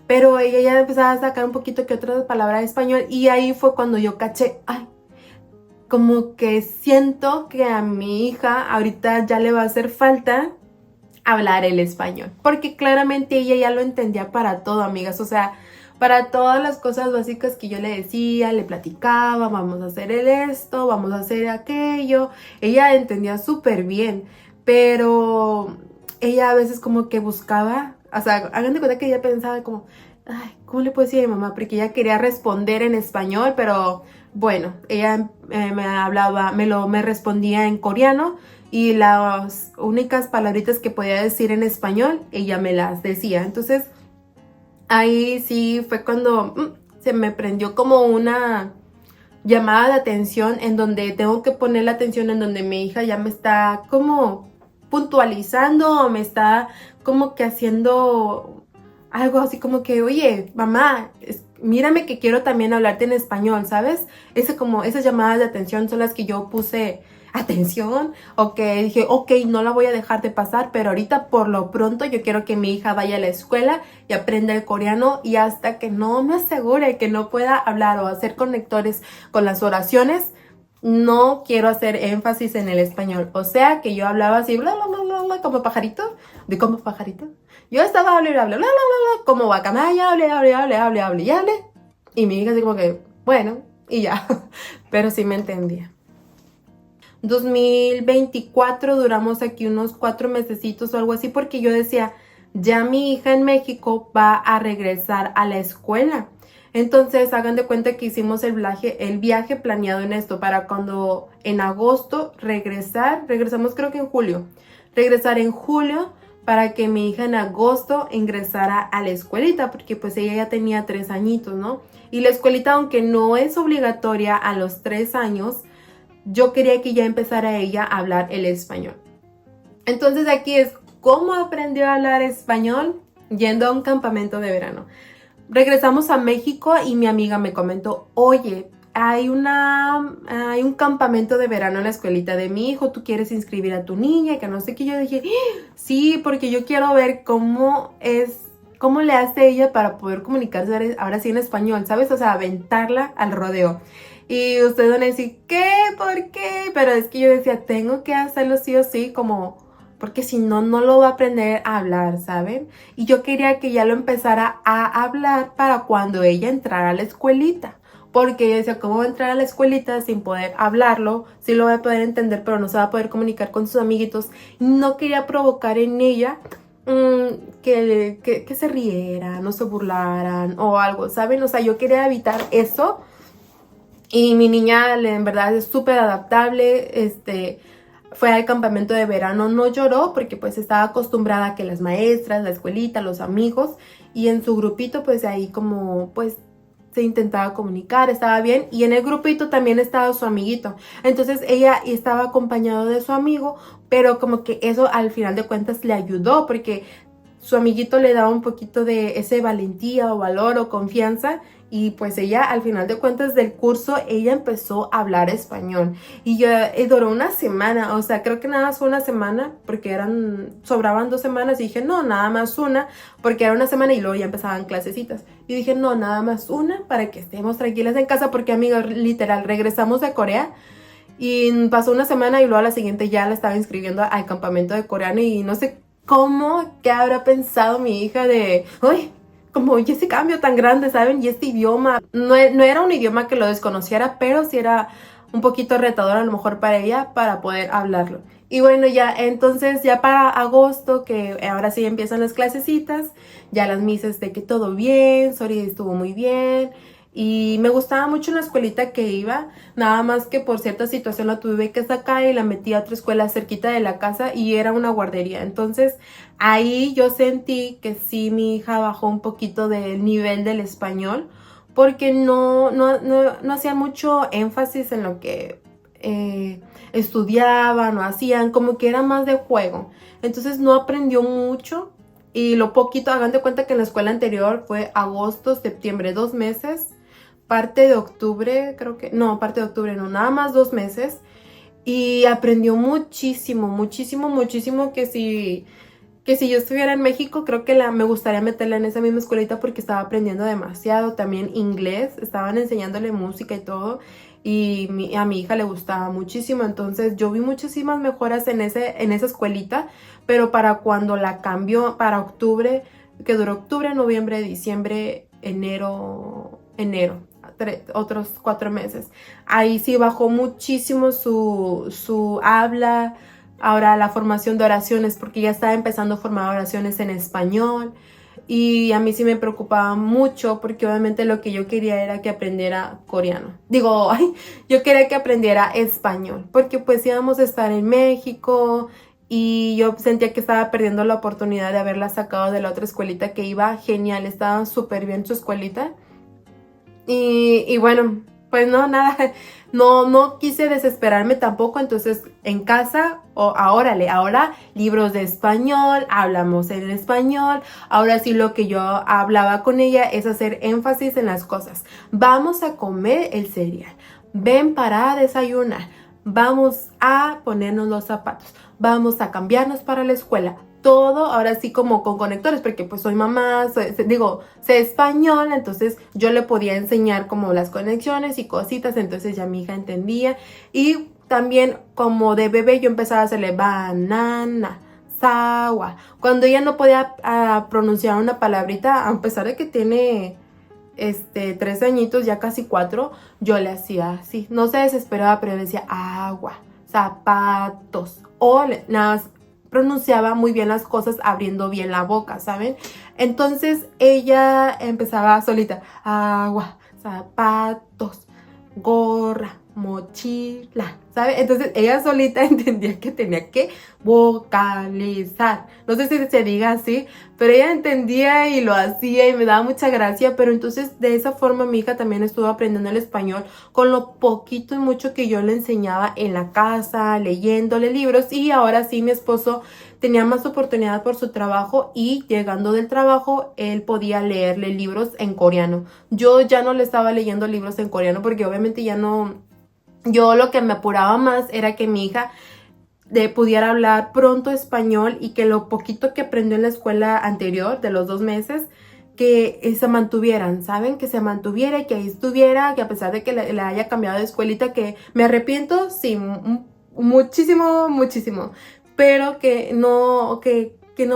Pero ella ya empezaba a sacar un poquito que otra palabra de español, y ahí fue cuando yo caché, como que siento que a mi hija ahorita ya le va a hacer falta hablar el español, porque claramente ella ya lo entendía para todo, amigas, o sea, para todas las cosas básicas que yo le decía, le platicaba, vamos a hacer esto, vamos a hacer aquello, ella entendía súper bien, pero ella a veces como que buscaba, o sea, hagan de cuenta que ella pensaba como, ay, ¿cómo le puedo decir a mi mamá? Porque ella quería responder en español, pero bueno, ella me hablaba, me respondía en coreano y las únicas palabritas que podía decir en español, ella me las decía. Entonces, ahí sí fue cuando se me prendió como una llamada de atención en donde tengo que poner la atención en donde mi hija ya me está como puntualizando o me está como que haciendo algo así como que, oye, mamá, mírame que quiero también hablarte en español, ¿sabes? Como esas llamadas de atención son las que yo puse atención o que dije, ok, no la voy a dejar de pasar, pero ahorita por lo pronto yo quiero que mi hija vaya a la escuela y aprenda el coreano y hasta que no me asegure que no pueda hablar o hacer conectores con las oraciones, no quiero hacer énfasis en el español. O sea que yo hablaba así, bla, bla, bla, bla, bla, como pajarito, de como pajarito. Yo estaba hablando, bla, bla, bla, bla, como guacamaya, hable, y hable. Y mi hija así como que, bueno, y ya. Pero sí me entendía. 2024 duramos aquí unos 4 mesecitos o algo así porque yo decía, ya mi hija en México va a regresar a la escuela. Entonces hagan de cuenta que hicimos el viaje planeado en esto para cuando en agosto regresamos creo que en julio, regresar en julio para que mi hija en agosto ingresara a la escuelita porque pues ella ya tenía 3 añitos, ¿no? Y la escuelita, aunque no es obligatoria a los 3 años, yo quería que ya empezara ella a hablar el español. Entonces aquí es cómo aprendió a hablar español yendo a un campamento de verano. Regresamos a México y mi amiga me comentó, oye, hay un campamento de verano en la escuelita de mi hijo, ¿tú quieres inscribir a tu niña? Y que no sé qué. Yo dije, sí, porque yo quiero ver cómo le hace ella para poder comunicarse ahora sí en español, ¿sabes? O sea, aventarla al rodeo. Y ustedes van a decir, ¿qué? ¿Por qué? Pero es que yo decía, tengo que hacerlo sí o sí, como, porque si no, no lo va a aprender a hablar, ¿saben? Y yo quería que ya lo empezara a hablar para cuando ella entrara a la escuelita. Porque yo decía, ¿cómo va a entrar a la escuelita sin poder hablarlo? Sí lo va a poder entender, pero no se va a poder comunicar con sus amiguitos. No quería provocar en ella que se rieran, no se burlaran o algo, ¿saben? O sea, yo quería evitar eso. Y mi niña en verdad es súper adaptable, fue al campamento de verano, no lloró porque pues estaba acostumbrada a que las maestras, la escuelita, los amigos y en su grupito pues ahí como pues se intentaba comunicar, estaba bien y en el grupito también estaba su amiguito, entonces ella estaba acompañado de su amigo, pero como que eso al final de cuentas le ayudó porque su amiguito le daba un poquito de ese valentía o valor o confianza y pues ella al final de cuentas del curso ella empezó a hablar español y duró una semana, o sea, creo que nada más fue una semana porque sobraban 2 semanas y dije no, nada más una porque era una semana y luego ya empezaban clasecitas y dije no, nada más una para que estemos tranquilas en casa porque amigos, literal, regresamos de Corea y pasó una semana y luego a la siguiente ya la estaba inscribiendo al campamento de coreano y no sé cómo, qué habrá pensado mi hija de, uy, como y ese cambio tan grande, ¿saben? Y este idioma, no era un idioma que lo desconociera, pero sí era un poquito retador a lo mejor para ella para poder hablarlo. Y bueno, ya entonces ya para agosto, que ahora sí empiezan las clasecitas, ya las misas de que todo bien, Sori estuvo muy bien. Y me gustaba mucho la escuelita que iba, nada más que por cierta situación la tuve que sacar y la metí a otra escuela cerquita de la casa y era una guardería. Entonces ahí yo sentí que sí mi hija bajó un poquito del nivel del español porque no hacía mucho énfasis en lo que estudiaban o hacían, como que era más de juego. Entonces no aprendió mucho y lo poquito, hagan de cuenta que en la escuela anterior fue agosto, septiembre, 2 meses. Parte de octubre, creo que, no, parte de octubre no, nada más 2 meses. Y aprendió muchísimo, muchísimo, muchísimo que si yo estuviera en México, creo que me gustaría meterla en esa misma escuelita porque estaba aprendiendo demasiado. También inglés, estaban enseñándole música y todo. Y a mi hija le gustaba muchísimo. Entonces yo vi muchísimas mejoras en esa escuelita. Pero para cuando la cambió, para octubre, que duró octubre, noviembre, diciembre, enero, otros 4 meses. Ahí sí bajó muchísimo su habla. Ahora la formación de oraciones, porque ya estaba empezando a formar oraciones en español. Y a mí sí me preocupaba mucho porque obviamente lo que yo quería era que aprendiera coreano. Digo, ay, yo quería que aprendiera español porque pues íbamos a estar en México y yo sentía que estaba perdiendo la oportunidad de haberla sacado de la otra escuelita que iba genial, estaba súper bien su escuelita. Y bueno, pues no, nada, no quise desesperarme tampoco, entonces en casa, ahora libros de español, hablamos en español, ahora sí lo que yo hablaba con ella es hacer énfasis en las cosas. Vamos a comer el cereal, ven para desayunar, vamos a ponernos los zapatos, vamos a cambiarnos para la escuela. Todo ahora sí como con conectores, porque pues soy mamá, sé español, entonces yo le podía enseñar como las conexiones y cositas, entonces ya mi hija entendía. Y también como de bebé yo empezaba a hacerle banana, sawa. Cuando ella no podía pronunciar una palabrita, a pesar de que tiene 3 añitos, ya casi 4, yo le hacía así. No se desesperaba, pero decía agua, zapatos, o nada más pronunciaba muy bien las cosas abriendo bien la boca, ¿saben? Entonces ella empezaba solita, agua, zapatos, gorra, mochila, ¿sabe? Entonces ella solita entendía que tenía que vocalizar. No sé si se diga así, pero ella entendía y lo hacía y me daba mucha gracia, pero entonces de esa forma mi hija también estuvo aprendiendo el español con lo poquito y mucho que yo le enseñaba en la casa, leyéndole libros, y ahora sí mi esposo tenía más oportunidad por su trabajo y llegando del trabajo él podía leerle libros en coreano. Yo ya no le estaba leyendo libros en coreano porque obviamente ya no, yo lo que me apuraba más era que mi hija pudiera hablar pronto español y que lo poquito que aprendió en la escuela anterior de los 2 meses que se mantuvieran, ¿saben? Que se mantuviera y que ahí estuviera, que a pesar de que le haya cambiado de escuelita, que me arrepiento, sí, muchísimo, muchísimo, pero que no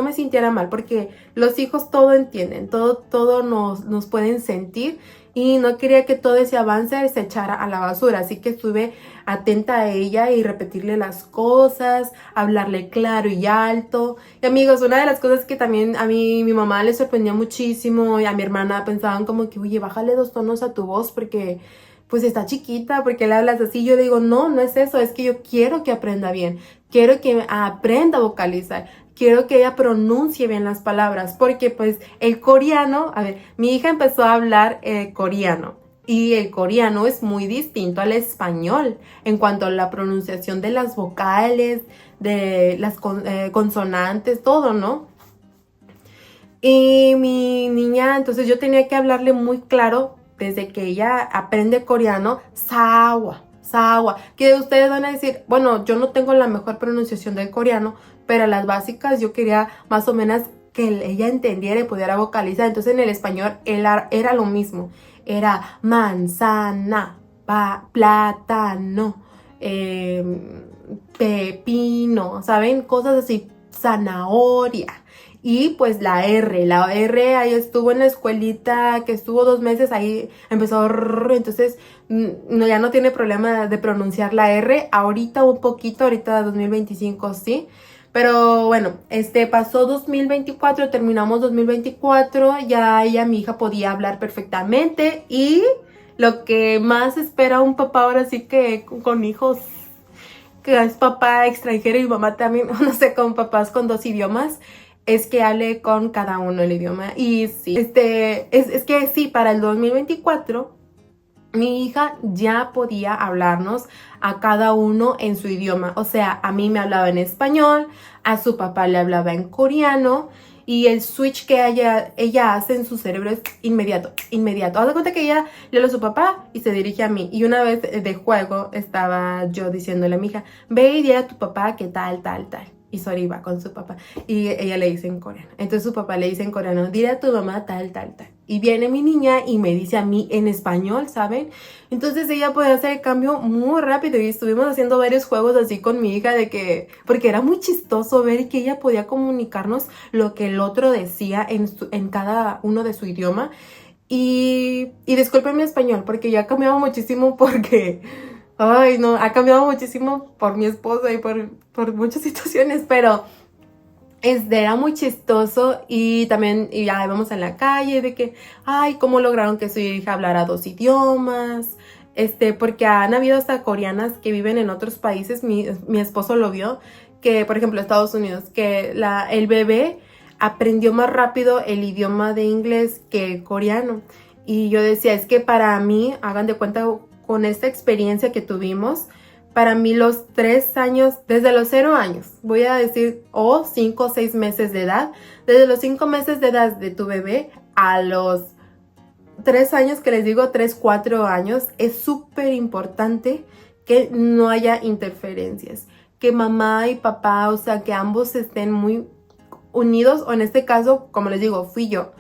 me sintiera mal, porque los hijos todo entienden, todo nos pueden sentir, y no quería que todo ese avance se echara a la basura, así que estuve atenta a ella y repetirle las cosas, hablarle claro y alto. Y amigos, una de las cosas que también a mí, mi mamá le sorprendió muchísimo, y a mi hermana pensaban como que, oye, bájale 2 tonos a tu voz porque pues está chiquita, porque le hablas así. Yo le digo, no es eso, es que yo quiero que aprenda bien, quiero que aprenda a vocalizar, quiero que ella pronuncie bien las palabras, porque pues el coreano, a ver, mi hija empezó a hablar coreano, y el coreano es muy distinto al español en cuanto a la pronunciación de las vocales, de las consonantes, todo, ¿no? Y mi niña, entonces yo tenía que hablarle muy claro desde que ella aprende coreano, sawa, sawa, que ustedes van a decir, bueno, yo no tengo la mejor pronunciación del coreano, pero las básicas yo quería más o menos que ella entendiera y pudiera vocalizar. Entonces en el español era lo mismo, era manzana, plátano, pepino, ¿saben? Cosas así, zanahoria. Y pues la R ahí estuvo en la escuelita, que estuvo 2 meses, ahí empezó, entonces no, ya no tiene problema de pronunciar la R, ahorita un poquito, ahorita 2025 sí, pero bueno, pasó 2024, terminamos 2024, ya ella, mi hija, podía hablar perfectamente, y lo que más espera un papá ahora sí que con hijos, que es papá extranjero y mamá también, no sé, con papás con 2 idiomas, es que hable con cada uno el idioma. Y sí, es que sí, para el 2024 mi hija ya podía hablarnos a cada uno en su idioma. O sea, a mí me hablaba en español, a su papá le hablaba en coreano, y el switch que ella hace en su cerebro es inmediato. Haz de cuenta que ella le habla a su papá y se dirige a mí. Y una vez de juego estaba yo diciéndole a mi hija, ve y dile a tu papá que tal. Y Sori va con su papá y ella le dice en coreano. Entonces su papá le dice en coreano, dile a tu mamá tal. Y viene mi niña y me dice a mí en español, ¿saben? Entonces ella puede hacer el cambio muy rápido, y estuvimos haciendo varios juegos así con mi hija porque era muy chistoso ver que ella podía comunicarnos lo que el otro decía en cada uno de su idioma. Y disculpen mi español porque ya ha cambiado muchísimo porque... Ay, no, ha cambiado muchísimo por mi esposa y por muchas situaciones, pero Era muy chistoso y también y ya vamos en la calle de que, ay, cómo lograron que su hija hablara 2 idiomas, porque han habido hasta coreanas que viven en otros países, mi esposo lo vio, que por ejemplo Estados Unidos, que el bebé aprendió más rápido el idioma de inglés que el coreano. Y yo decía, es que para mí, hagan de cuenta con esta experiencia que tuvimos, para mí los 3 años, desde los 0 años, voy a decir, o 5 o 6 meses de edad, desde los 5 meses de edad de tu bebé a los 3 años, que les digo 3, 4 años, es súper importante que no haya interferencias, que mamá y papá, o sea, que ambos estén muy unidos, o en este caso, como les digo, fui yo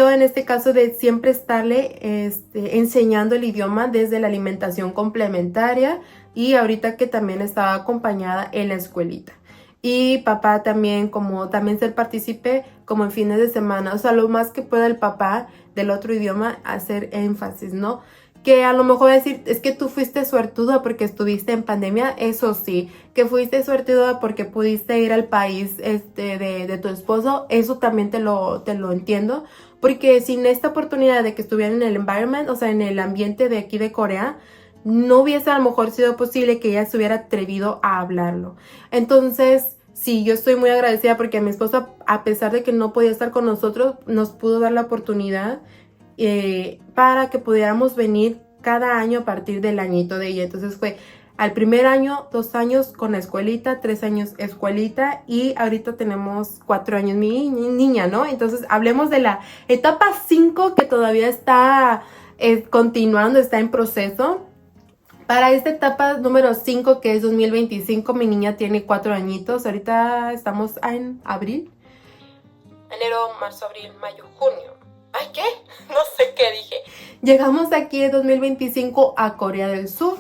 en este caso de siempre estarle enseñando el idioma desde la alimentación complementaria y ahorita que también estaba acompañada en la escuelita. Y papá también, como también ser partícipe como en fines de semana, o sea, lo más que pueda el papá del otro idioma hacer énfasis, ¿no? Que a lo mejor decir, es que tú fuiste suertuda porque estuviste en pandemia, eso sí, que fuiste suertuda porque pudiste ir al país de tu esposo, eso también te lo entiendo, porque sin esta oportunidad de que estuviera en el environment, o sea, en el ambiente de aquí de Corea, no hubiese a lo mejor sido posible que ella se hubiera atrevido a hablarlo. Entonces, sí, yo estoy muy agradecida porque mi esposo, a pesar de que no podía estar con nosotros, nos pudo dar la oportunidad para que pudiéramos venir cada año a partir del añito de ella. Entonces fue al primer año, 2 años con la escuelita, 3 años escuelita y ahorita tenemos 4 años mi niña, ¿no? Entonces hablemos de la etapa 5 que todavía está continuando, está en proceso. Para esta etapa número 5 que es 2025, mi niña tiene 4 añitos. Ahorita estamos en abril. Enero, marzo, abril, mayo, junio. ¿Ay, qué? No sé qué dije. Llegamos aquí en 2025 a Corea del Sur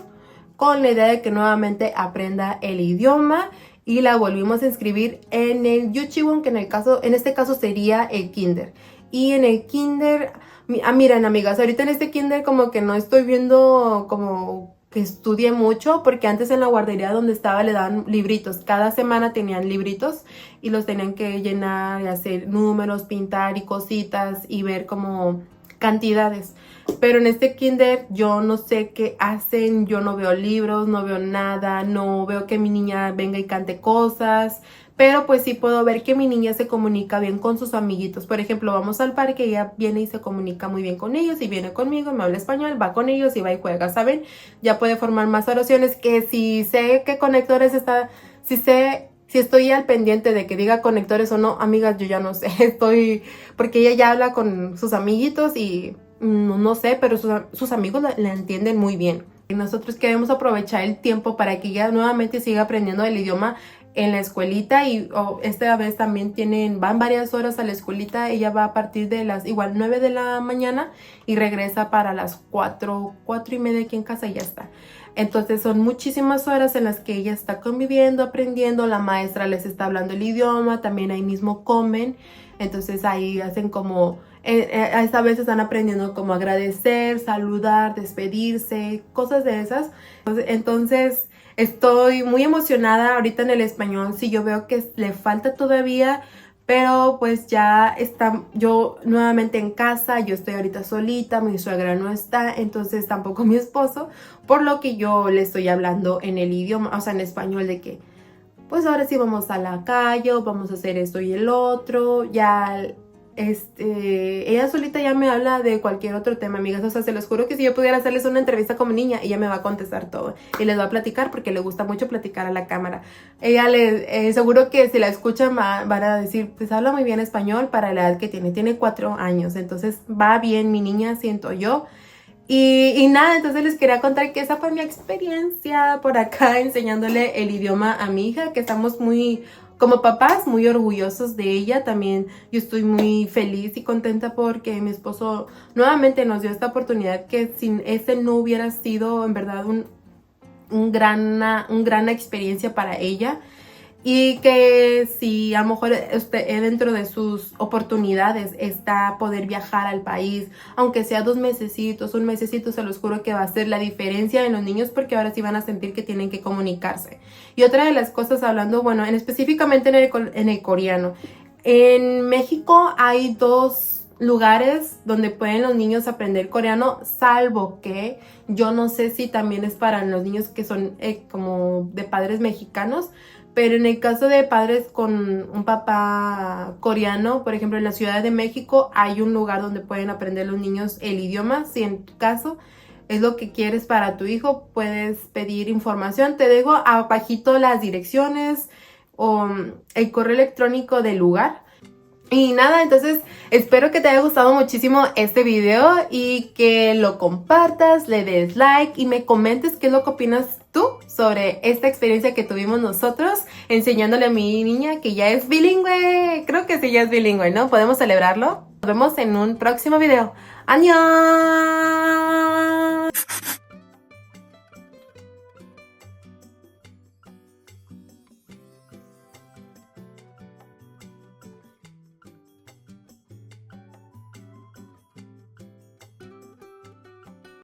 con la idea de que nuevamente aprenda el idioma y la volvimos a inscribir en el Yuchiwon, que en este caso sería el kinder. Y en el kinder, miren amigas, ahorita en este kinder como que no estoy viendo como que estudie mucho, porque antes en la guardería donde estaba le daban libritos, cada semana tenían libritos y los tenían que llenar y hacer números, pintar y cositas y ver como cantidades. Pero en este kinder yo no sé qué hacen, yo no veo libros, no veo nada, no veo que mi niña venga y cante cosas, pero pues sí puedo ver que mi niña se comunica bien con sus amiguitos. Por ejemplo, vamos al parque, ella viene y se comunica muy bien con ellos y viene conmigo, me habla español, va con ellos y va y juega, ¿saben? Ya puede formar más oraciones que si sé qué conectores está, si estoy al pendiente de que diga conectores o no, amigas, yo ya no sé, porque ella ya habla con sus amiguitos y no sé, pero sus amigos la entienden muy bien. Y nosotros queremos aprovechar el tiempo para que ella nuevamente siga aprendiendo el idioma en la escuelita y esta vez también van varias horas a la escuelita. Ella va a partir de las igual 9 de la mañana y regresa para las 4:30 aquí en casa y ya está. Entonces son muchísimas horas en las que ella está conviviendo, aprendiendo, la maestra les está hablando el idioma, también ahí mismo comen, entonces ahí hacen como, a esta vez están aprendiendo como agradecer, saludar, despedirse, cosas de esas. Entonces estoy muy emocionada ahorita en el español, sí yo veo que le falta todavía, pero pues ya está yo nuevamente en casa, yo estoy ahorita solita, mi suegra no está, entonces tampoco mi esposo, por lo que yo le estoy hablando en el idioma, o sea en español de que pues ahora sí vamos a la calle, vamos a hacer esto y el otro, ya ella solita ya me habla de cualquier otro tema, amigas, o sea, se los juro que si yo pudiera hacerles una entrevista como niña, ella me va a contestar todo y les va a platicar porque le gusta mucho platicar a la cámara. Ella seguro que si la escuchan van a decir, pues habla muy bien español para la edad que tiene 4 años, entonces va bien mi niña, siento yo. Y nada, entonces les quería contar que esa fue mi experiencia por acá enseñándole el idioma a mi hija, que estamos como papás, muy orgullosos de ella. También yo estoy muy feliz y contenta porque mi esposo nuevamente nos dio esta oportunidad que sin ese no hubiera sido en verdad una gran experiencia para ella. Y que si a lo mejor dentro de sus oportunidades está poder viajar al país, aunque sea 2 mesecitos, 1 mesecito, se los juro que va a ser la diferencia en los niños porque ahora sí van a sentir que tienen que comunicarse. Y otra de las cosas hablando, bueno, específicamente en el coreano. En México hay 2 lugares donde pueden los niños aprender coreano, salvo que yo no sé si también es para los niños que son como de padres mexicanos. Pero en el caso de padres con un papá coreano, por ejemplo, en la Ciudad de México hay un lugar donde pueden aprender los niños el idioma. Si en tu caso es lo que quieres para tu hijo, puedes pedir información. Te dejo abajito las direcciones o el correo electrónico del lugar. Y nada, entonces espero que te haya gustado muchísimo este video y que lo compartas, le des like y me comentes qué es lo que opinas tú sobre esta experiencia que tuvimos nosotros enseñándole a mi niña que ya es bilingüe. Creo que sí, ya es bilingüe, ¿no? ¿Podemos celebrarlo? Nos vemos en un próximo video. ¡Adiós!